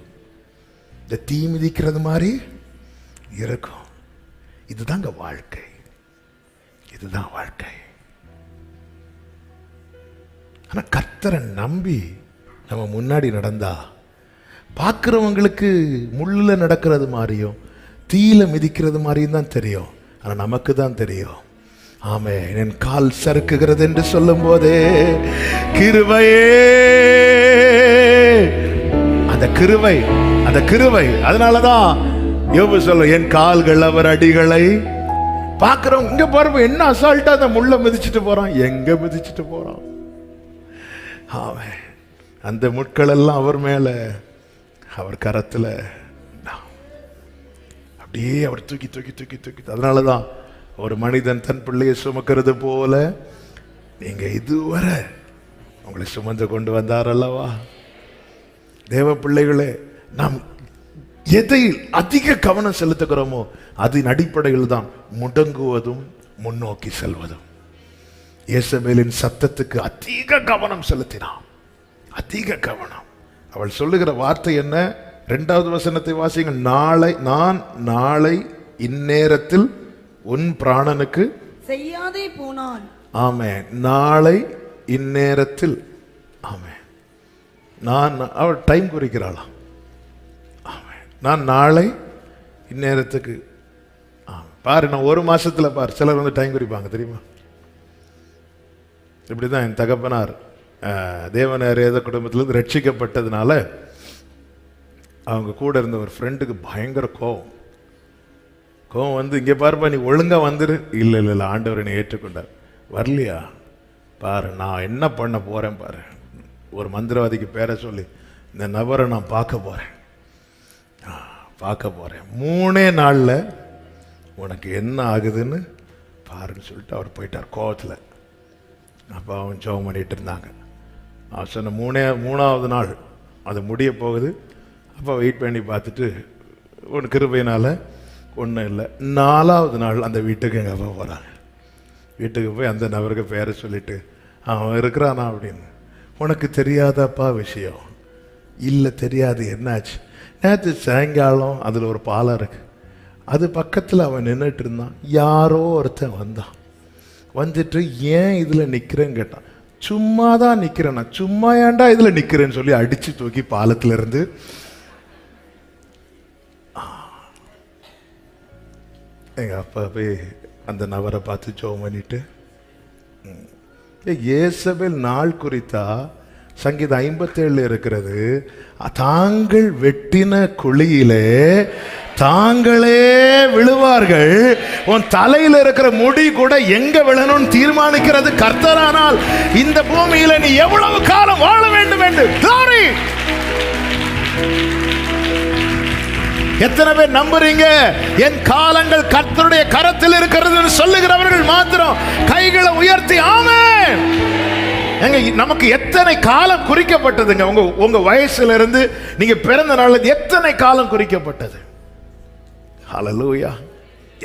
இந்த தீ மிதிக்கிறது மாதிரி இருக்கும். இதுதாங்க வாழ்க்கை. இதுதான் வாழ்க்கை. ஆனா கர்த்தரை நம்பி நம்ம முன்னாடி நடந்தா பார்க்கிறவங்களுக்கு முள்ளுல நடக்கிறது மாதிரியும் தீயில மிதிக்கிறது மாதிரியும் தான் தெரியும். ஆனா நமக்கு தான் தெரியும். ஆமென். என் கால் சறுக்குகிறது என்று சொல்லும் போதே கிருபையே அந்த கிருபை. அதனாலதான் யோபு சொல்ல, என் கால்கள் அவர் அடிகளை பார்க்கிறோம். இங்க பாருங்க, என்ன அசால்ட்டா அந்த முள்ள மிதிச்சுட்டு போறான். எங்க மிதிச்சுட்டு போறான் அவன்? அந்த முட்கள் எல்லாம் அவர் மேல, அவர் கரத்துல அப்படியே அவர் தூக்கி தூக்கி தூக்கி தூக்கி. அதனாலதான் ஒரு மனிதன் தன் பிள்ளையை சுமக்கிறது போல நீங்க இதுவரை உங்களை சுமந்து கொண்டு வந்தார் அல்லவா? தேவ பிள்ளைகளே, நாம் எதை அதிக கவனம் செலுத்துகிறோமோ அதன் அடிப்படையில் தான் முடங்குவதும் முன்னோக்கி செல்வதும். இயேசபேலின் சத்தத்துக்கு அதிக கவனம் செலுத்தினான், அதிக கவனம். அவள் சொல்லுகிற வார்த்தை என்ன? 2வது வசனத்தை வாசிங்க. நான் நாளை இந்நேரத்தில் உன் பிராணனுக்கு செய்யாதே போனான். ஆமென். நாளை இந்நேரத்தில். ஆமென். அவள் டைம் குறிக்கிறாளாம். ஆமென். நான் நாளை இந்நேரத்துக்கு. பாரு, நான் 1 மாசத்துல பாரு. சிலர் வந்து டைம் குறிப்பாங்க தெரியுமா? இப்படிதான் என் தகப்பனார் தேவனேத குடும்பத்திலிருந்து ரட்சிக்கப்பட்டதுனால அவங்க கூட இருந்த ஒரு ஃப்ரெண்டுக்கு பயங்கர கோவம் வந்து, இங்கே பாருப்பா நீ ஒழுங்கா வந்துரு. இல்லை இல்லை இல்லை, ஆண்டவர் என்னை ஏற்றுக்கொண்டார். வரலையா பாரு, நான் என்ன பண்ண போறேன் பாரு. ஒரு மந்திரவாதிக்கு பேரை சொல்லி இந்த நபரை நான் பார்க்க போறேன் 3 நாள்ல உனக்கு என்ன ஆகுதுன்னு பாருன்னு சொல்லிட்டு அவர் போயிட்டார் கோவத்தில். அப்போ அவன் ஜெபம் பண்ணிட்டு இருந்தாங்க. அவன் சொன்ன 3வது நாள் அது முடிய போகுது. அப்போ வெயிட் பண்ணி பார்த்துட்டு ஒன்று கிருபையினால் ஒன்றும் இல்லை. 4வது நாள் அந்த வீட்டுக்கு எங்கள் அப்பா போகிறாங்க. வீட்டுக்கு போய் அந்த நபருக்கு பேரை சொல்லிட்டு, அவன் இருக்கிறானா அப்படின்னு. உனக்கு தெரியாதப்பா விஷயம்? இல்லை தெரியாது. என்னாச்சு? நேற்று சாயங்காலம் அதில் ஒரு பாலம் இருக்கு, அது பக்கத்தில் அவன் நின்றுட்டு இருந்தான். யாரோ ஒருத்தன் வந்தான். வந்துட்டு ஏன் இதில் நிற்கிறேன்னு கேட்டான். சும்மா தான் நிற்கிறேன். நான் சும்மா ஏன்டா இதில் நிற்கிறேன்னு சொல்லி அடித்து தூக்கி பாலத்தில் இருந்து எங்கள் அப்பா போய் அந்த நபரை பார்த்து ஜெபம் பண்ணிட்டு, இயேசபேல் நாள் குறித்தா சங்கீதம் 57 இருக்கிறது. தாங்கள் வெட்டின குழியிலே தாங்களே விழுவார்கள். உன் தலையில் இருக்கிற முடி கூட எங்க விழணும்னு தீர்மானிக்கிறது கர்த்தரானால் இந்த பூமியில நீ எவ்வளவு காலம் வாழ வேண்டும் என்று. Glory! எத்தனை பேர் நம்புறீங்க? என் காலங்கள் கர்த்தருடைய கரத்தில் இருக்கிறது சொல்லுகிறவர்கள் மாத்திரம் கைகளை உயர்த்தி ஆமென். நமக்கு எத்தனை காலம் குறிக்கப்பட்டதுங்க? உங்க வயசுல இருந்து நீங்க பிறந்த நாள்ல எத்தனை காலம் குறிக்கப்பட்டது? ஹல்லேலூயா!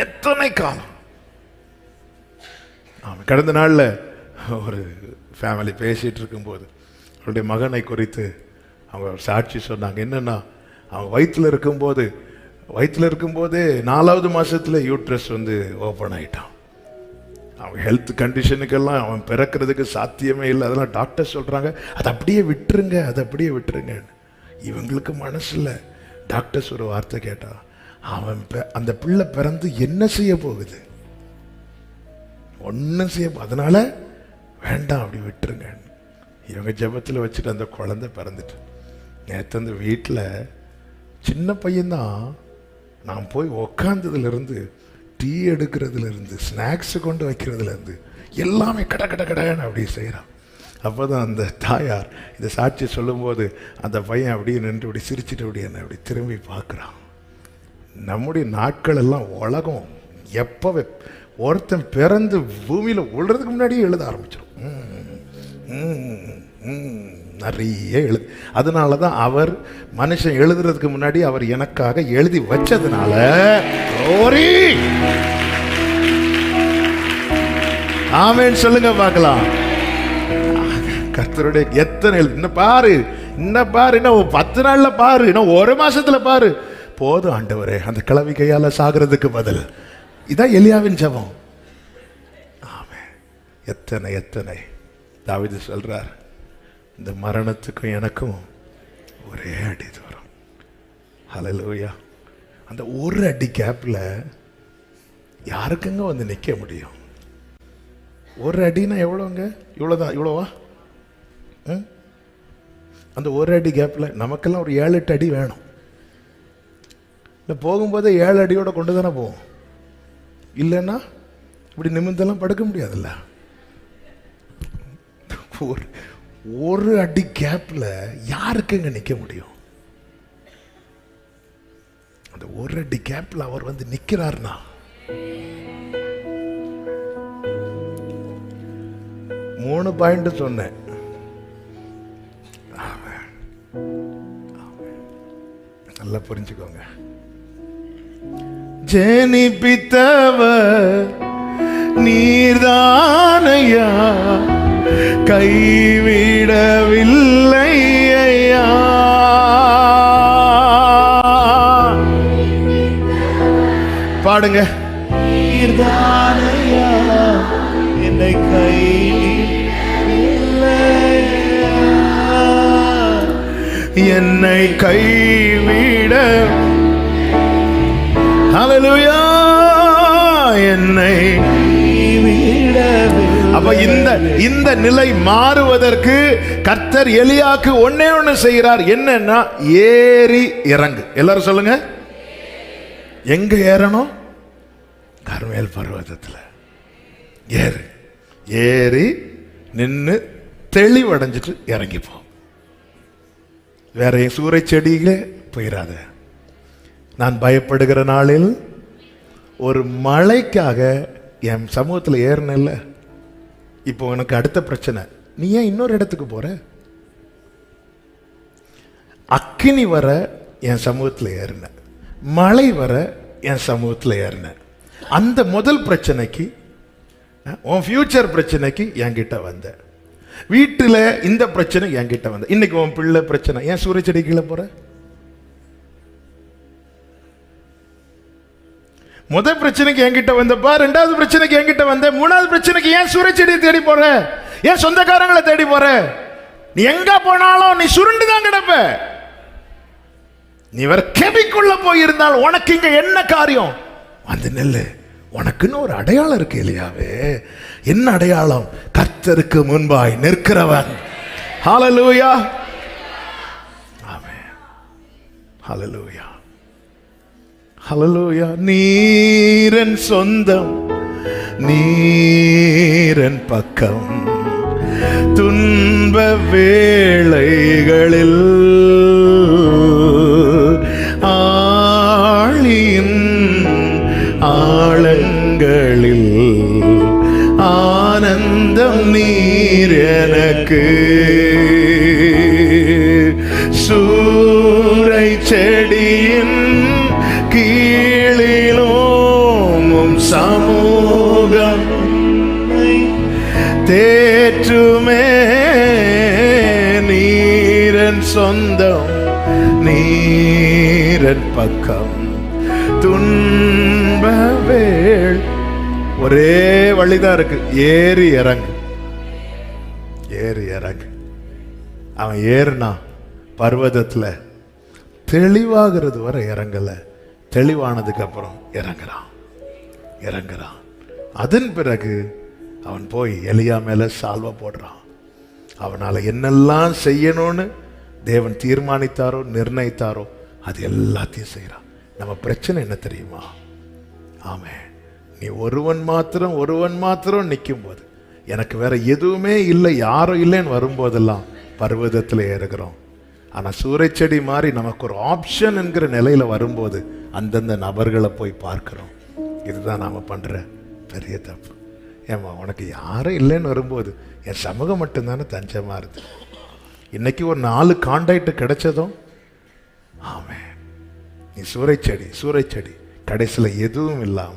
எத்தனை காலம். கடந்த நாள்ல ஒரு ஃபேமிலி பேசிட்டு இருக்கும்போது அவருடைய மகனை குறித்து அவங்க சாட்சி சொன்னாங்க. என்னன்னா, அவன் வயிற்றுல இருக்கும்போதே 4வது மாசத்துல யூட்ரஸ் வந்து ஓப்பன் ஆயிட்டான். அவன் ஹெல்த் கண்டிஷனுக்கெல்லாம் அவன் பிறக்கிறதுக்கு சாத்தியமே இல்லை. அதெல்லாம் டாக்டர் சொல்றாங்க அதை அப்படியே விட்டுருங்க. இவங்களுக்கு மனசுல டாக்டர்ஸ் ஒரு வார்த்தை கேட்டா, அவன் அந்த பிள்ளை பிறந்து என்ன செய்ய போகுது? ஒன்னும் செய்ய, அதனால வேண்டாம், அப்படி விட்டுருங்க. இவங்க ஜெபத்தில் வச்சுட்டு அந்த குழந்தை பிறந்துட்டு, நேற்று அந்த வீட்டில் சின்ன பையன்தான். நான் போய் உக்காந்ததுலேருந்து, டீ எடுக்கிறதுலேருந்து, ஸ்நாக்ஸு கொண்டு வைக்கிறதுலேருந்து எல்லாமே கடன்னு அப்படி செய்கிறான். அப்போ தான் அந்த தாயார் இந்த சாட்சி சொல்லும்போது அந்த பையன் அப்படியே நின்று அப்படி சிரிச்சுட்டு அப்படி என்ன அப்படி திரும்பி பார்க்குறான். நம்முடைய நாட்கள் எல்லாம் உலகம் எப்போ ஒருத்தன் பிறந்து பூமியில் விழுறதுக்கு முன்னாடியே எழுத ஆரம்பிச்சிடும். நிறைய எழுது. அதனால தான் அவர் மனுஷன் எழுதுறதுக்கு முன்னாடி அவர் எனக்காக எழுதி வச்சதுனால ஆமென் சொல்லுங்க பார்க்கலாம். கர்த்தருடைய எத்தனை இன்னும் பாரு, இன்னும் 10 நாள்ல பாரு, இன்னும் 1 மாசத்துல பாரு. போதும் ஆண்டவரே, அந்த கிழவி கையால சாகிறதுக்கு பதில். இதான் எலியாவின் ஜெபம். ஆமென். எத்தனை தாவீது சொல்றார், இந்த மரணத்துக்கும் எனக்கும் ஒரே அடி தூரம். ஹல்லேலூயா. அந்த ஒரு அடி கேப்ல யாருக்குங்க வந்து நிக்க முடியும்? ஒரு அடினா எவ்வளோங்க? இவ்வளோவா? அந்த ஒரு அடி கேப்பில் நமக்கெல்லாம் ஒரு 7-8 அடி வேணும். இல்லை போகும்போதே 7 அடியோட கொண்டு தானே போவோம். இல்லைன்னா இப்படி நிமிந்தெல்லாம் படுக்க முடியாதுல்ல. ஒரு அடி கேப்பில் யாருக்குங்க நிற்க முடியும்? அந்த ஒரு அடி கேப்பில் அவர் வந்து நிற்கிறார்னா 3 பாயிண்ட் சொன்னேன். நல்லா புரிஞ்சுக்கோங்க. ஜெனிப்பித்தவர் நீர்தானையா, கைவிடவில்லை ஐயா. பாடுங்க. நீர்தானையா என்னை என்னை கைவிட, ஹல்லேலூயா, என்னை கைவிட. அப்ப இந்த நிலை மாறுவதற்கு கர்த்தர் எலியாக்கு ஒன்னே ஒண்ணு செய்கிறார். என்னன்னா ஏறி இறங்கு. எல்லாரும் சொல்லுங்க. எங்க ஏறணும்? கர்மேல் பர்வதத்துல ஏறு. ஏறி நின்று தெளிவடைஞ்சிட்டு இறங்கிப்போம். வேற சூறை செடியிலே போயிடாத. நான் பயப்படுகிற நாளில் ஒரு மழைக்காக என் சமூகத்தில் ஏறினல்ல. இப்போ உனக்கு அடுத்த பிரச்சனை, நீ ஏன் இன்னொரு இடத்துக்கு போற? அக்கினி வர என் சமூகத்தில் ஏறின, மழை வர என் சமூகத்தில் ஏறின. அந்த முதல் பிரச்சனைக்கு, உன் ஃபியூச்சர் பிரச்சனைக்கு என்கிட்ட வந்த, வீட்டில் இந்த பிரச்சனை என்கிட்ட வந்த, இன்னைக்கு உன் பிள்ளை பிரச்சனை, ஏன் சூரிய செடி கீழே போற? முதல் பிரச்சனைக்கு என்கிட்ட வந்தப்பா, ரெண்டாவது பிரச்சனைக்கு என்கிட்ட வந்த, மூணாவது பிரச்சனைக்கு ஏன் சூரிய செடியை தேடி போற? ஏன் சொந்தக்காரங்களை தேடி போற? நீ எங்க போனாலும் நீ சுருண்டு தான் கிடப்ப. நீ வேற கெபிக்குள்ள போயிருந்தால் உனக்கு இங்க என்ன காரியம்? வந்து நெல்லு. உனக்குன்னு ஒரு அடையாளம் இருக்கு இல்லையாவே. என்ன அடையாளம்? கர்த்தருக்கு முன்பாய் நிற்கிறவன். ஹல்லேலூயா, ஆமென், ஹல்லேலூயா, ஹல்லேலூயா. நீரன் சொந்தம், நீரன் பக்கம், துன்ப வேளைகளில் ஆழியின் ஆழங்களில் ஆனந்தம் நீர் எனக்கு. சூரை செடியின் கீழிலும் சமூகம் தேற்றுமே. நீரன் சொந்தம், நீரன் பக்கம், துன்பவேள். ஒரே வழிதான் இருக்கு, ஏறி இறங்கு, ஏறி இறங்கு. அவன் ஏறுனா பர்வதத்துல தெளிவாகிறது வரை இறங்கல, தெளிவானதுக்கு அப்புறம் இறங்குறான், இறங்குறான். அதன் பிறகு அவன் போய் எலியா மேல சால்வா போடுறான். அவனால என்னெல்லாம் செய்யணும்னு தேவன் தீர்மானித்தாரோ நிர்ணயித்தாரோ அது எல்லாத்தையும் செய்யறான். நம்ம பிரச்சனை என்ன தெரியுமா? ஆமே, நீ ஒருவன் மாத்திரம் நிற்கும் போது, எனக்கு வேற எதுவுமே இல்லை, யாரும் இல்லைன்னு வரும்போதெல்லாம் பர்வதத்தில் ஏறுகிறோம். ஆனால் சூறைச்செடி மாதிரி நமக்கு ஒரு ஆப்ஷன் என்கிற நிலையில வரும்போது அந்தந்த நபர்களை போய் பார்க்கிறோம். இதுதான் நாம பண்ற பெரிய தப்பு. ஏமா, உனக்கு யாரும் இல்லைன்னு வரும்போது என் சமூகம் மட்டும்தானே தஞ்சமா இருக்கு. இன்னைக்கு ஒரு 4 கான்டாக்ட் கிடைச்சதும் ஆமே, நீ சூறைச்செடி கடைசியில் எதுவும் இல்லாம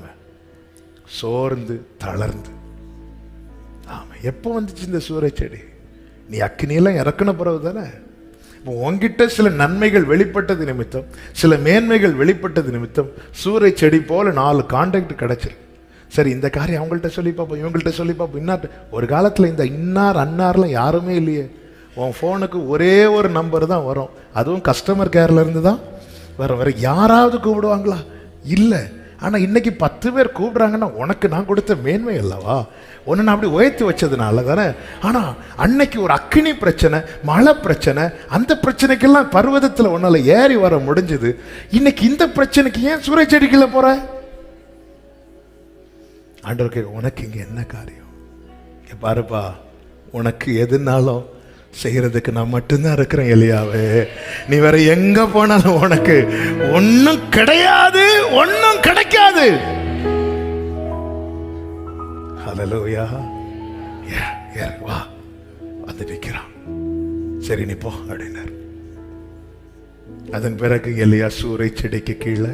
சோர்ந்து தளர்ந்து. ஆமா, எப்போ வந்துச்சு இந்த சூறைச்செடி? நீ அக்கினியெல்லாம் இறக்குன பிறகு தானே. உன்கிட்ட சில நன்மைகள் வெளிப்பட்டது நிமித்தம், சில மேன்மைகள் வெளிப்பட்டது நிமித்தம் சூறைச்செடி போல 4 கான்டாக்ட் கிடைச்சிருக்கு. சரி, இந்த காரியம் அவங்கள்ட்ட சொல்லி பார்ப்போம், இவங்கள்ட்ட சொல்லி பார்ப்போம். இன்னார் ஒரு காலத்தில் இந்த இன்னார் அன்னார்லாம் யாருமே இல்லையே. உன் ஃபோனுக்கு ஒரே ஒரு நம்பர் தான் வரும், அதுவும் கஸ்டமர் கேர்ல இருந்து தான் வர. யாராவது கூப்பிடுவாங்களா? இல்லை. ஆனா இன்னைக்கு 10 பேர் கூப்பிடுறாங்கன்னா உனக்கு நான் கொடுத்த மேன்மை அல்லவா, உன்னை நான் அப்படி உயர்த்தி வச்சதுனால தானே. ஆனா அன்னைக்கு ஒரு அக்கினி பிரச்சனை, மழை பிரச்சனை, அந்த பிரச்சனைக்கெல்லாம் பர்வதத்துல உன்னால ஏறி வர முடிஞ்சது. இன்னைக்கு இந்த பிரச்சனைக்கு ஏன் சூறை செடிக்குள்ள போற? ஆண்டவருக்கு உனக்கு இங்க என்ன காரியம்? பாருப்பா, உனக்கு எதுனாலும் செய்யறதுக்கு நான் மட்டும்தான் இருக்கிறேன் எலியாவே. நீ வேற எங்க போனாலும் உனக்கு ஒன்னும் கிடையாது, ஒன்னும் கிடைக்காது. ஹல்லேலூயா. வா வந்து நிற்கிறான். சரி நீ போ அப்படின்னார். அதன் பிறகு எலியா சூறை செடிக்கு கீழே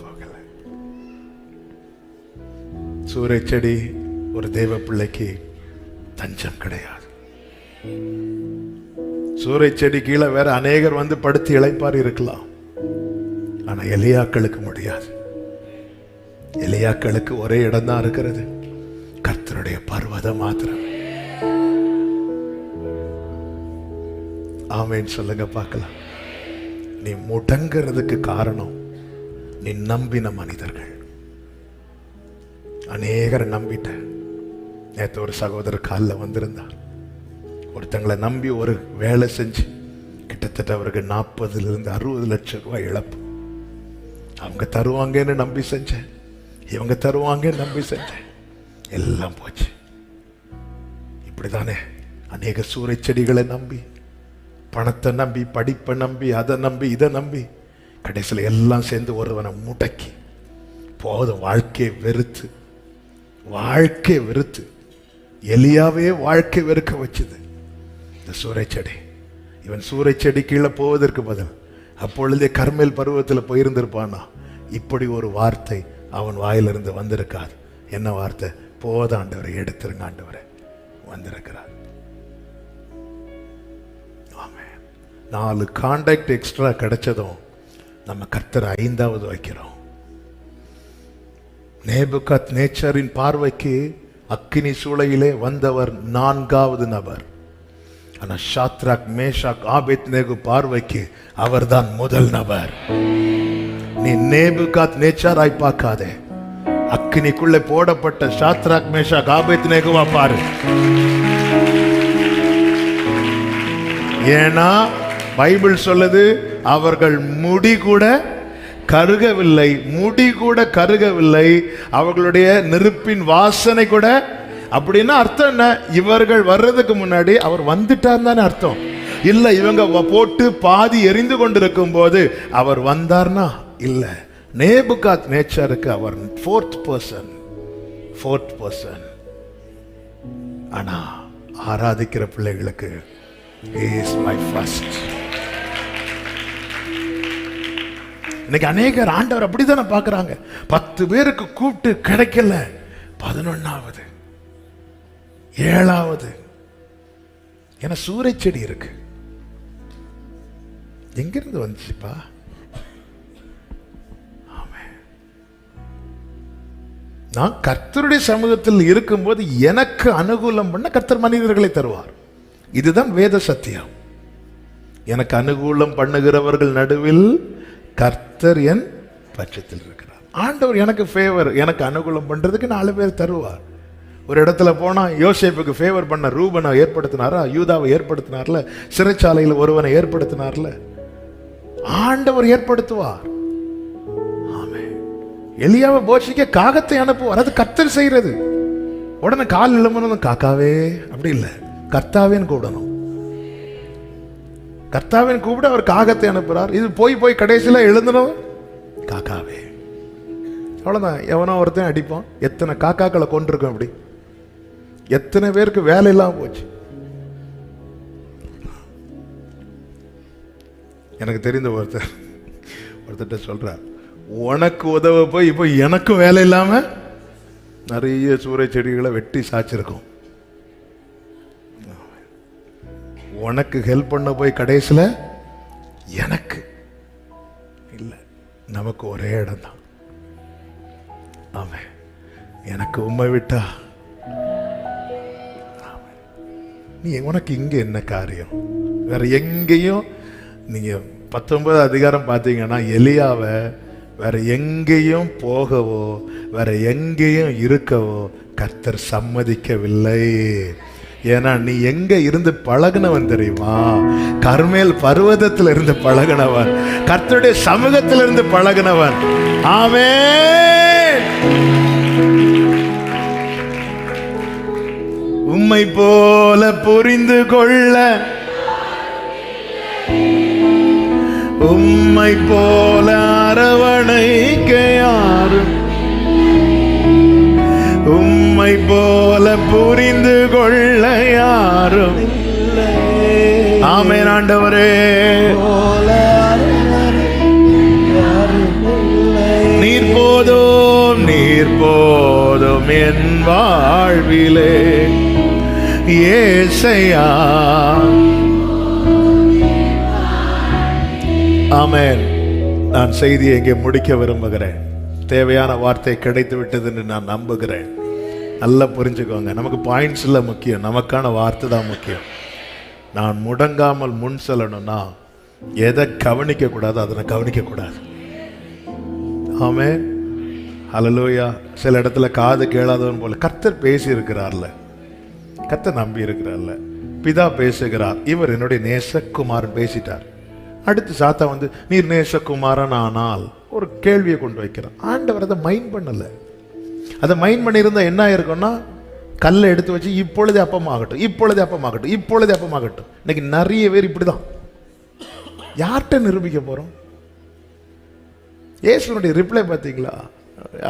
போகல. சூறை செடி ஒரு தேவ பிள்ளைக்கு தஞ்சம் கிடையாது. சூறை செடி கீழே வேற அநேகர் வந்து படுத்து இளைப்பார் இருக்கலாம். ஆனா எலியாக்களுக்கு முடியாது. எலியாக்களுக்கு ஒரே இடம் தான் இருக்கிறது, கர்த்தருடைய பர்வதம் மாத்திரம். ஆமென் சொல்லுங்க பார்க்கலாம். நீ முடங்கிறதுக்கு காரணம் நீ நம்பின மனிதர்கள். அநேகரை நம்பிட்ட. நேற்று ஒரு சகோதரர் காலில் வந்திருந்தார். ஒருத்தங்களை நம்பி ஒரு வேலை செஞ்சு கிட்டத்தட்ட அவருக்கு 40,000-60 லட்சம் ரூபாய் இழப்பு. அவங்க தருவாங்கன்னு நம்பி செஞ்சேன், இவங்க தருவாங்கன்னு நம்பி செஞ்சேன், எல்லாம் போச்சு. இப்படிதானே அநேக சூறை செடிகளை நம்பி, பணத்தை நம்பி, படிப்பை நம்பி, அதை நம்பி, இதை நம்பி, கடைசியில் எல்லாம் சேர்ந்து ஒருவனை முடக்கி போதும் வாழ்க்கையை வெறுத்து எலியாவே வாழ்க்கை வெறுக்க வச்சது இந்த சூறை செடி. இவன் சூறை செடி கீழே போவதற்கு பதில் அப்பொழுதே கர்மேல் பருவத்தில் போயிருந்திருப்பானா, இப்படி ஒரு வார்த்தை அவன் வாயிலிருந்து வந்திருக்காது. என்ன வார்த்தை? போத ஆண்டவரை, எடுத்துருங்க ஆண்டவரை, வந்திருக்கிறார். 4 கான்டாக்ட் எக்ஸ்ட்ரா கிடைச்சதும் நம்ம கர்த்தரை 5வது வைக்கிறோம். நேபுகாத் நேச்சரின் பார்வைக்கு அக்கினி சூளையிலே வந்தவர் 4வது நபர். ஆனா ஷாத்ராக், மேஷாக், ஆபேத்நேகோ பார்வைக்கு அவர்தான் முதல் நபர். நீ நேபுகாத் நேச்சராய் பார்க்காதே, அக்கினிக்குள்ளே போடப்பட்ட ஷாத்ராக், மேஷாக், ஆபேத்நேகோவா பாரு. ஏன்னா பைபிள் சொல்லுது, அவர்கள் முடி கூட கருகவில்லை, அவர்களுடைய நெருப்பின் வாசனை கூட. அப்படின்னா அர்த்தம் என்ன? இவர்கள் வர்றதுக்கு முன்னாடி அவர் வந்துட்டார் தானே அர்த்தம். இல்ல இவங்க போட்டு பாதி எரிந்து கொண்டிருக்கும் போது அவர் வந்தார்னா இல்ல. நேபுகாத் நேச்சருக்கு அவர் 4th person. ஆனா ஆராதிக்கிற பிள்ளைகளுக்கு he is my first. இன்னைக்கு அநேகர் ஆண்டவர் அப்படித்தானே பார்க்கறாங்க. 10 பேருக்கு கூப்பிட்டு கிடைக்கல, 11வது 7வது. ஏன்னா சூறை செடி இருக்கு. எங்கிருந்து வந்துச்சுப்பா? நான் கர்த்தருடைய சமூகத்தில் இருக்கும்போது எனக்கு அனுகூலம் பண்ண கர்த்தர் மனிதர்களை தருவார். இதுதான் வேத சத்தியம். எனக்கு அனுகூலம் பண்ணுகிறவர்கள் நடுவில் கர்த்தர் என் பட்சத்தில் இருக்கிறார். ஆண்டவர் எனக்கு ஃபேவர், எனக்கு அனுகூலம் பண்றதுக்கு 4 பேர் தருவார். ஒரு இடத்துல போனா யோசேப்புக்கு ஃபேவர் பண்ண ரூபனை ஏற்படுத்தினாரா, யூதாவை ஏற்படுத்தினார்ல, சிறைச்சாலையில் ஒருவனை ஏற்படுத்தினார்ல, ஆண்டவர் ஏற்படுத்துவார். எலியாவை போஷிக்க காகத்தை அனுப்புவார். அது கர்த்தர் செய்யறது. உடனே கால் இளமனும் காக்காவே அப்படி இல்லை, கர்த்தாவேன்னு கூப்பிடணும். கர்த்தாவின் கூப்பிட அவர் காகத்தை அனுப்புறார். இது போய் கடைசியில் எழுந்தணும் காக்காவே. அவ்வளவுதான். எவனோ ஒருத்தன் அடிப்பான். எத்தனை காக்காக்களை கொண்டிருக்கும். அப்படி எத்தனை பேருக்கு வேலை இல்லாம போச்சு. எனக்கு தெரிந்த ஒருத்தர் சொல்றார், உனக்கு உதவ போய் இப்போ எனக்கும் வேலை இல்லாம நிறைய சூறை செடிகளை வெட்டி சாச்சிருக்கோம். உனக்கு ஹெல்ப் பண்ண போய் கடைசியில் எனக்கு இல்லை. நமக்கு ஒரே இடம் தான். ஆமே, எனக்கு உண்மை விட்டா நீ உனக்கு இங்க என்ன காரியம்? வேற எங்கேயும் நீங்க 19 அதிகாரம் பார்த்தீங்கன்னா எலியாவை வேற எங்கேயும் போகவோ வேற எங்கேயும் இருக்கவோ கர்த்தர் சம்மதிக்கவில்லை. ஏன்னா நீ எங்க இருந்து பழகுனவன் தெரியுமா? கர்மேல் பர்வதத்தில் இருந்து பழகுனவன், கர்த்தருடைய சமூகத்தில் இருந்து பழகுனவன். ஆமென். உம்மை போல புரிந்து கொள்ள, உம்மை போல அரவணைக்க யாரும், உம்மை போல புரிந்து கொள்ள யாரும். ஆமென் ஆண்டவரே. நீர் போதும், நீர் போதும் என் வாழ்விலே ஏசையா. ஆமென். நான் செய்தியை இங்கே முடிக்க விரும்புகிறேன். தேவையான வார்த்தை கிடைத்து விட்டது என்று நான் நம்புகிறேன். நல்லா புரிஞ்சுக்கோங்க, நமக்கு பாயிண்ட்ஸ் இல்லை முக்கியம், நமக்கான வார்த்தை தான் முக்கியம். நான் முடங்காமல் முன் செல்லணும்னா எதை கவனிக்க கூடாது அதனை கவனிக்க கூடாது. ஆமென். ஹல்லேலூயா. சில இடத்துல காது கேளாதவன் போல கர்த்தர் பேசி இருக்கிறார்ல, கர்த்தர் நம்பி இருக்கிறார்ல, பிதா பேசுகிறார், இவர் என்னுடைய நேசகுமாரன் பேசிட்டார். அடுத்து சாத்தா வந்து நீர் நேசகுமாரன் ஆனால் ஒரு கேள்வியை கொண்டு வைக்கிறான். ஆண்டவர் அதை மைண்ட் பண்ணல. அதை மைண்ட் பண்ணியிருந்தா என்ன ஆயிருக்கும்னா, கல்லை எடுத்து வச்சு இப்பொழுதே அப்பமாகட்டும், இப்பொழுதே அப்பமாகட்டும், இப்பொழுதே அப்பமாகட்டும். இன்னைக்கு நிறைய பேர் இப்படிதான். யார்கிட்ட நிரூபிக்க போறோம்? இயேசுனுடைய ரிப்ளை பார்த்தீங்களா?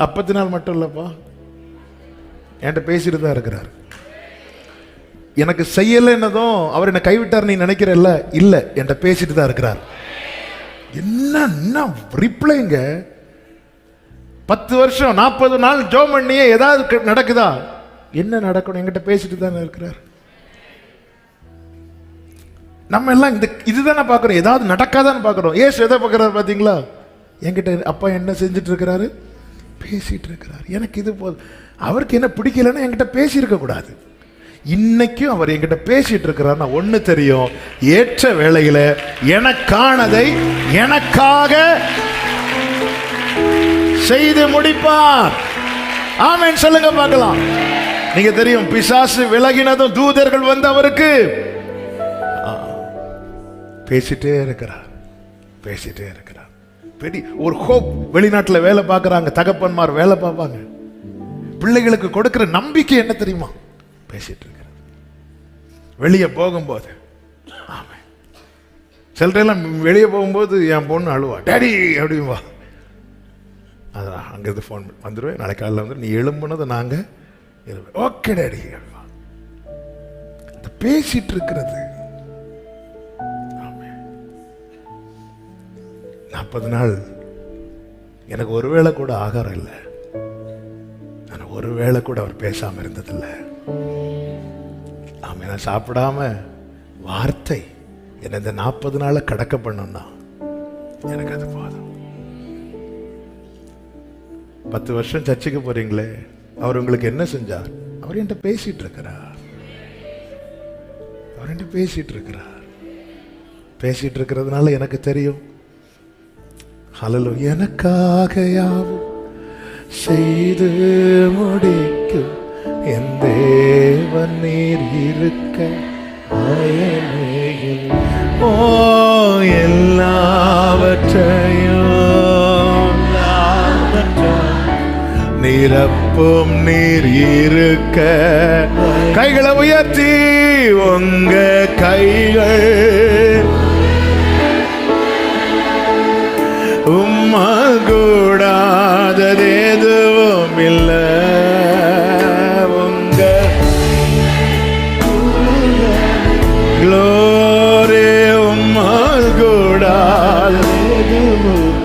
அப்பத்தினால் மட்டும் இல்லப்பா, என்கிட்ட பேசிட்டு தான் இருக்கிறார். எனக்கு செய்யலைன்னதும் அவர் என்னை கைவிட்டார் நீ நினைக்கிறல்ல, இல்ல, என்கிட்ட பேசிட்டு தான் இருக்கிறார். என்ன ரிப்ளைங்க? 10 வருஷம் 40 நாள் ஜோம் பண்ணியே ஏதாவது நடக்குதா? என்ன நடக்கணும்? என்கிட்ட பேசிட்டு தானே இருக்கிறார். நம்ம எல்லாம் இதுதானே பார்க்கிறோம், ஏதாவது நடக்காதான்னு பார்க்கிறோம். ஏசு எதை பார்க்கிறாரு பார்த்தீங்களா? என்கிட்ட அப்பா என்ன செஞ்சுட்டு இருக்கிறாரு? பேசிட்டு இருக்கிறார். எனக்கு இது போதும். அவருக்கு என்ன பிடிக்கலன்னா என்கிட்ட பேசியிருக்க கூடாது. இன்னைக்கும் அவர் என்கிட்ட பேசிட்டு இருக்கிறார். ஒண்ணு தெரியும், ஏற்ற வேளையில எனக்கானதை எனக்காக செய்து முடிப்பார். ஆமென் சொல்லுங்க பார்க்கலாம். நீங்க தெரியும், பிசாசு விலகினதும் தூதர்கள் வந்து அவருக்கு பேசிட்டே இருக்கிறார், பேசிட்டே இருக்கிறார். பெரிய ஒரு ஹோப். வெளிநாட்டில் வேலை பார்க்குறாங்க, தகப்பன்மார் வேலை பார்ப்பாங்க. பிள்ளைகளுக்கு கொடுக்கிற நம்பிக்கை என்ன தெரியுமா? பேசிட்டு இருக்கிறார். வெளியே போகும்போது ஆமாம், சிலரெல்லாம் வெளியே போகும்போது என் பொண்ணு அழுவா, டேடி அப்படிவா. அதான் அங்கேருந்து ஃபோன் வந்துடுவேன், நாளைக்கு காலையில் வந்து நீ எழும்புனது நாங்கள் ஓகே டேடி அப்படிவா. இந்த பேசிட்டு இருக்கிறது 40 நாள் எனக்கு ஒருவேளை கூட ஆகாரம் இல்லை. நான் ஒருவேளை கூட அவர் பேசாம இருந்ததில்லை. ஆமா, நான் சாப்பிடாம வார்த்தை என்ன இந்த 40 நாளை கடக்க பண்ணணும்னா எனக்கு அது போதும். 10 வருஷம் சர்ச்சுக்கு போறீங்களே, அவர் உங்களுக்கு என்ன செஞ்சார்? அவர் என்கிட்ட பேசிட்டு இருக்கிறார். அவர் என்கிட்ட பேசிட்டு இருக்கிறார். பேசிட்டு இருக்கிறதுனால எனக்கு தெரியும், ஹல்லேலூயா, எனக்காக யாவும் செய்து முடிக்கும் என் தேவன் நீர் இருக்க பயமேயில். ஓ எல்லாவற்றையும் நிரப்பும் நீர் இருக்க. கைகளை உயர்த்தி உங்க கைகள் உம்மால் கூடாதது எதுவும் இல்லை. உங்க க்ளோரி உம்மால் கூடாதது எதுவும்,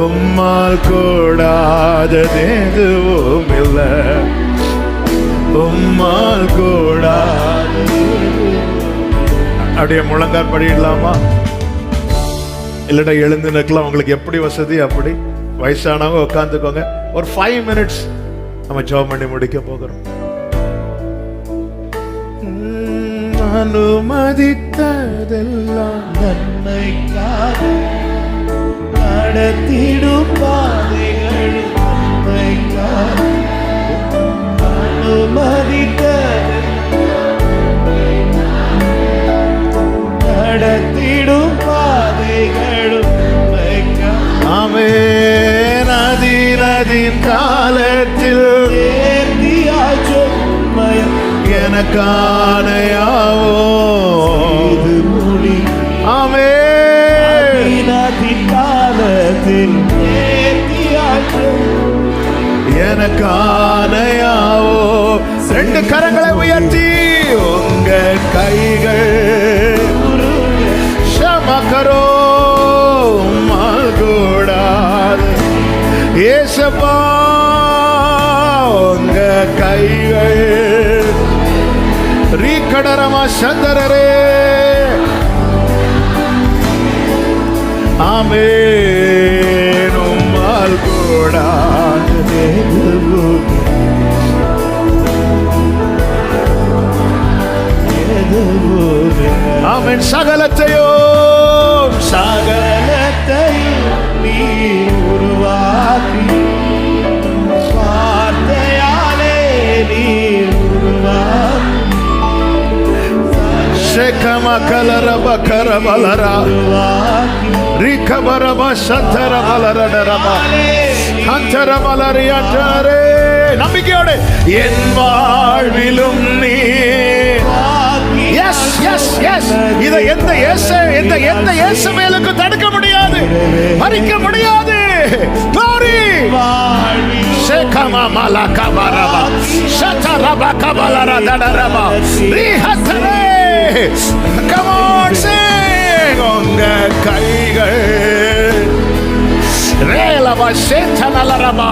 உம்மால் கூடாதது எதுவும் இல்லை. உம்மால் கூடாதது. அப்படியே முழங்கால் படிடலாமா? இல்லடா எழுந்து நிற்கலாம், உங்களுக்கு எப்படி வசதி அப்படி. வயசானவங்க உட்காந்துக்கோங்க. ஒரு 5 மினிட்ஸ் நம்ம ஜெபம் பண்ணி முடிக்க போகிறோம். அனுமதித்ததெல்லாம் நன்மைக்காக நடத்திடும் பாதைகளும் உம்மைக்காக அனுமதித்தது. நடத்திடும் பாதைகளும் உம்மைக்காக. ஆமென். அதின் காலத்தில் ஏந்தியாய் சொன்மயம் எனக்கானையாவோ இது மொழி. ஆமென். அதின் காலத்தில் ஏந்தியாய் எனக்கானையாவோ. ரெண்டு கரங்களை உயர்த்தி உங்க கைகள் சமக்கரோ கூடாது. ஏசப்பா உங்க கைகள் ரீகடரமா சந்தரரே. ஆமென். உம்மால் கூடாது. ஆமென். சகலத்தையும் சகலத்தையும் நீ உருவாக்கி வார்த்தையாலே நீ உருவாக்கி செகம கலரப கரபலரா உருவாக்கி ரிகபரப சந்தர பலரடரப கந்தர பலரியாற்றே. நம்பிக்கையோடு என் வாழ்விலும் நீ. Yes yes yes. இதை எந்த இயேசுவேலுக்கு தடுக்க முடியாது, மறிக்க முடியாது. glory. செகம மலகபரப சதரப கபலரா தடரப ரிஹத்தரே. come on sing. உங்க கைகள் ரேலவா சேத்தனலரபா.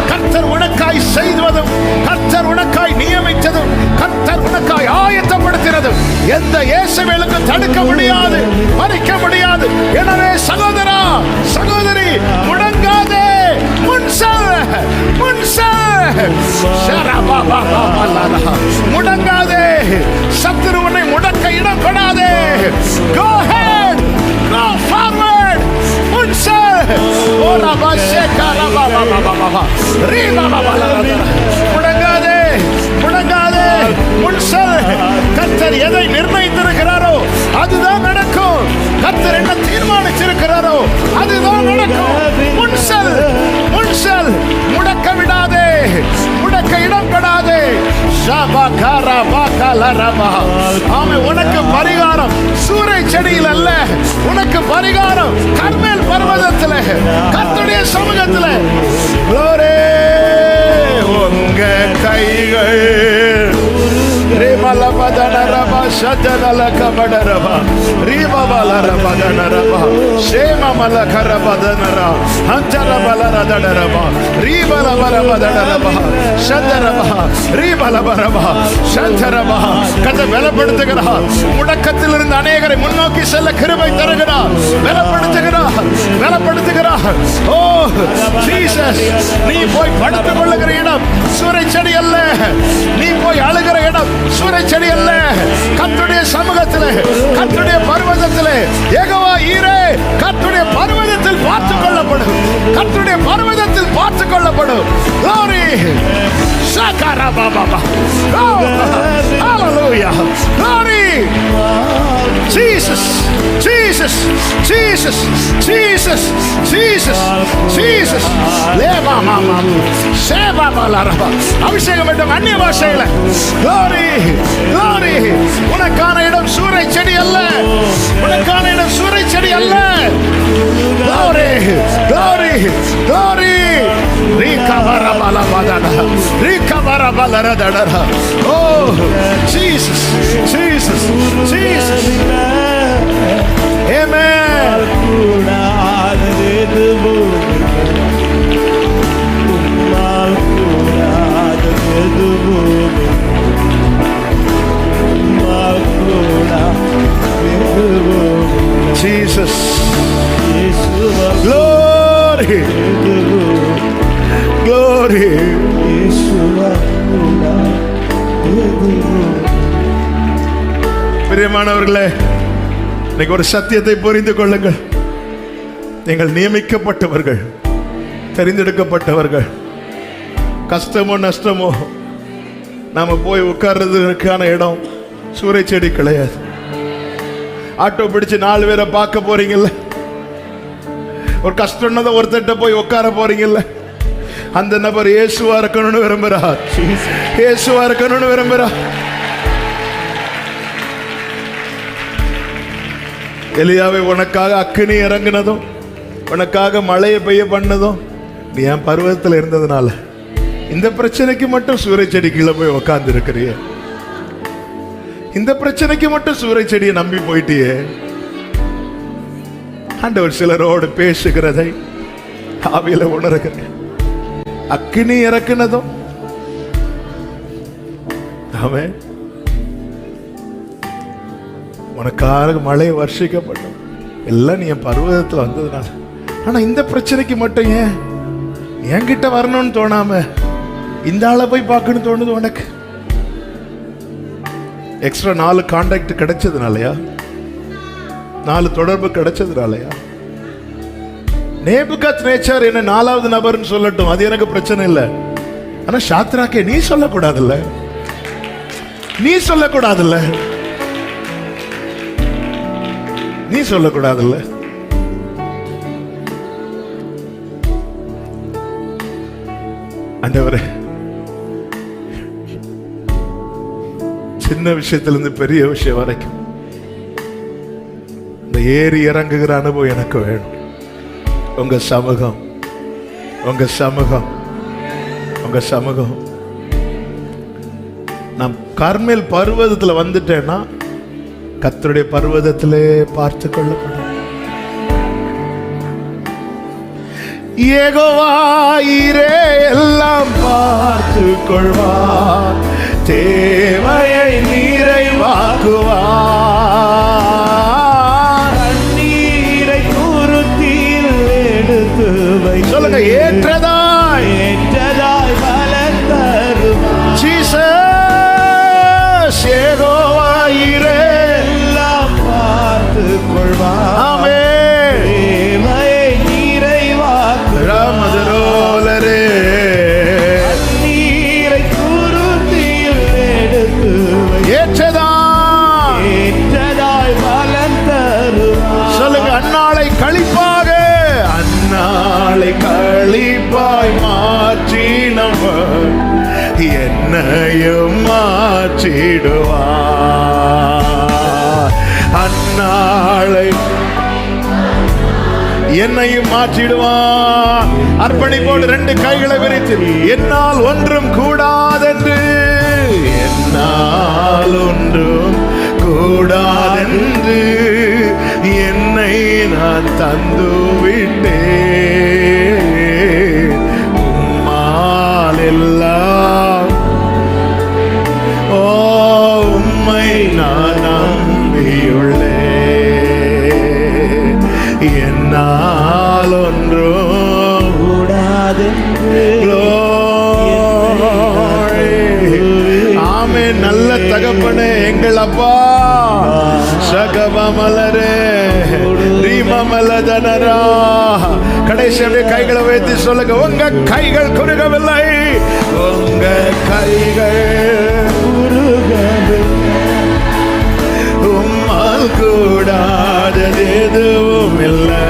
கர்த்தர் உனக்காய் செய்வதும் கர்த்தர் உனக்காய் நியமித்ததும் கர்த்தர் உனக்காய் ஆயத்தப்படுத்தினதும் எந்த இயேசுவேலுக்கு தடுக்க முடியாது, மறிக்க முடியாது. எனவே சகோதரா சகோதரி முடங்காதே, முடங்காதே. சத்துரு உன்னை முடக்க இடம் கொடாதே. go ahead, go forward. முடங்காதே முடங்காதே. கர்த்தர் எதை நிர்ணயித்திருக்கிறாரோ அதுதான் நடக்கும். கர்த்தர் என்ன தீர்மானிச்சிருக்கிறாரோ அதுதான் நடக்கும். முன்சல் முடக்க விடாதே, முடக்க இடம் கொடாதே. உனக்கு பரிகாரம் சூறை செடியில் அல்ல, உனக்கு பரிகாரம் கர்மேல் பர்வதத்தில் கர்த்தருடைய சமூகத்தில். உங்க கைகள் ரிமலபதனரப சதனலகபடரப ரிமபலரபதனரப சேமமலகரபதனர ஹந்தரபலரதடரப ரிமலபரபதனரப சந்தரப ரிமலபரப சந்தரப. கர்த்தர் பலப்படுத்துகிறார். முடக்கத்தில் இருந்து அநேகரை முன்னோக்கி செல்ல கிருபை தருகிறார். பலப்படுத்துகிறார். ஓ ஜீசஸ், நீ போய் படுத்துக் கொள்ளுகிற இடம் சூறை செடி அல்ல, நீ போய் அழுகிற இடம் சூறை செடி அல்ல. கர்த்தருடைய சமூகத்தில் கர்த்தருடைய பர்வதத்தில் யெகோவா ஈரே கர்த்தருடைய பர்வதத்தில் பார்த்துக் கொள்ளப்படும். கர்த்தருடைய பர்வதத்தில் பார்த்துக் கொள்ளப்படும். glory. Shakarababa. Oh, hallelujah. Glory. Jesus, Jesus, Jesus, Jesus, Jesus, Jesus. Leva mama. Sheba balaraba. அபிஷேகம் வேண்டும் அந்நிய பாஷையில. glory, glory. உனக்கான இடம் சூறை செடி அல்ல, உனக்கான இடம் சூறை செடி அல்ல. glory, glory, glory. Rikavara balabadana. Rikavara balaradana. Oh, Jesus, Jesus, Jesus. Amen. Jesus. Glory. Glory. பிரியமானவர்களே, இன்னைக்கு ஒரு சத்தியத்தை புரிந்து கொள்ளுங்கள். நீங்கள் நியமிக்கப்பட்டவர்கள், தெரிந்தெடுக்கப்பட்டவர்கள். கஷ்டமோ நஷ்டமோ நாம போய் உட்கார்றதுக்கான இடம் சூறை செடி கிடையாது. ஆட்டோ பிடிச்சு 4 பேரை பார்க்க போறீங்கல்ல, ஒரு கஷ்டம்னு ஒருத்தட்ட போய் உட்கார போறீங்கல்ல, அந்த நபர் இயேசுவா இருக்கணும்னு விரும்புறார். இயேசுவா இருக்கணும்னு விரும்புறார். எலியாவை உனக்காக அக்கினி இறங்குனதும், உனக்காக மழையை பெய்ய பண்ணதும் நீ என் பருவத்தில் இருந்ததுனால. இந்த பிரச்சனைக்கு மட்டும் சூறை செடி கீழே போய் உக்காந்து இருக்கிறிய, இந்த பிரச்சனைக்கு மட்டும் சூறை செடியை நம்பி போயிட்டியே. ஆண்டவர் சிலரோடு பேசுகிறதை ஆவியில உணர்கிறேன். அக்கினி இறக்குனதும் அவன் உனக்காக மழை வர்ஷிக்கப்பட்டோம் எல்லாம் நீ என் பருவதத்தில் வந்ததுனால. ஆனா இந்த பிரச்சனைக்கு மட்டும் ஏன் என்கிட்ட வரணும்னு தோணாம இந்த ஆளை போய் பார்க்கணும்னு தோணுது உனக்கு? Extra 4 contact கிடைச்சதுனாலயா? 4 தொடர்பு கிடைச்சதுனாலயா? நேபுகாத்நேச்சார் என்ன 4வது நபர்னு சொல்லட்டும், அது எனக்கு பிரச்சனை இல்லை. ஆனா சாத்ராக்கே நீ சொல்லக்கூடாதுல்ல, நீ சொல்லக்கூடாதுல்ல, நீ சொல்லக்கூடாதுல்ல. ஆண்டவரே, சின்ன விஷயத்திலிருந்து பெரிய விஷயம் வரைக்கும் இந்த ஏறி இறங்குகிற அனுபவம் எனக்கு வேணும். உங்க சமூகம், உங்க சமூகம், உங்க சமூகம். நான் கர்மேல் பர்வதத்தில் வந்துட்டேன்னா கர்த்தருடைய பர்வதத்திலே பார்த்து கொள்ளப்படும். யெகோவாயிரே எல்லாம் பார்த்து கொள்வார், தேவையை நிறைவாக்குவார். தண்ணீரை குருத்தில் எடுத்து வை, சொல்லுங்க, ஏற்றதாய் ஏற்றதாய் பலன் தருவார். ஜீசஸ் யெகோவாயிரே எல்லாம் பார்த்து கொள்வார், ஆமென். தேவையை நிறைவாக்குவார். ராமதரோலரே தண்ணீரை குருத்தில் எடுத்து வை, ஏற்றதாய் ஏற்றதாய் பலன் தருவார். சொல்லுங்க, அந்நாளை களிப்பாக, அந்நாளை களிப்பாய் மாற்றினவர் என்னையும் மாற்றிடுவார். அந்நாளை என்னையும் மாற்றிடுவான். அர்ப்பணிப்போடு 2 கைகளை விரித்து, என்னால் ஒன்றும் கூடாதென்று, என்னால் ஒன்றும் கூடாதென்று என்னை நான் தந்து விட்டேன். உம்மால் எல்லாம், ஓ உம்மை நான் நம்பியுள்ளேன். என்னால் ஒன்றும் கூடாதென்று. ஆமே. நல்ல தகப்பனே, எங்கள் அப்பா, சகவமலரே ரீமமலதனரா. கடைசி அப்படியே கைகளை வைத்து சொல்லுங்க, உங்க கைகள் குறுகவில்லை, உங்க கைகள் குருகவில்லை, உம்மால் கூடாதது எதுவும் இல்லை.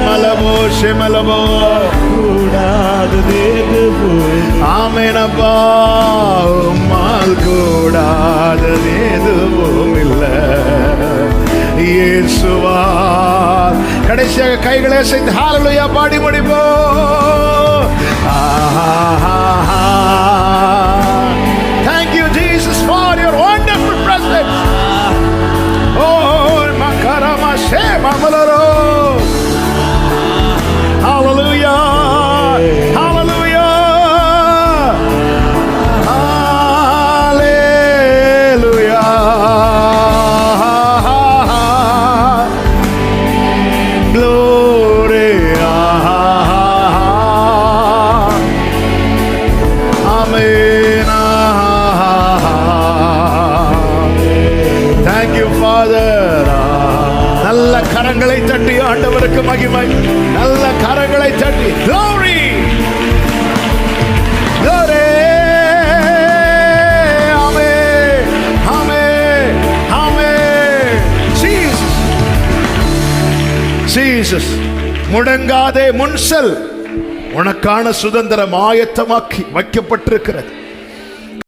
மலபோ செமலபோ கூடாதது எதுவும். ஆமேனப்பா, உம்மால் கூடாதது எதுவும் இல்லை. இயேசுவா. கடைசியாக கைகளை அசைத்து ஹalleluya பாடி முடிப்போம். Thank you Jesus for your wonderful presence. Oh makarama shema malaro. Hallelujah. Hallelujah. Hallelujah. Glory. Father. நல்ல கரங்களை தட்டி ஆண்டவருக்கு மகிமை. நல்ல கரங்களை தட்டி glory glory. ஆமென் ஆமென் ஆமென். Jesus Jesus. முடங்காதே, முன்செல். உனக்கான சுதந்திரம் ஆயத்தமாக்கி வைக்கப்பட்டிருக்கிறது.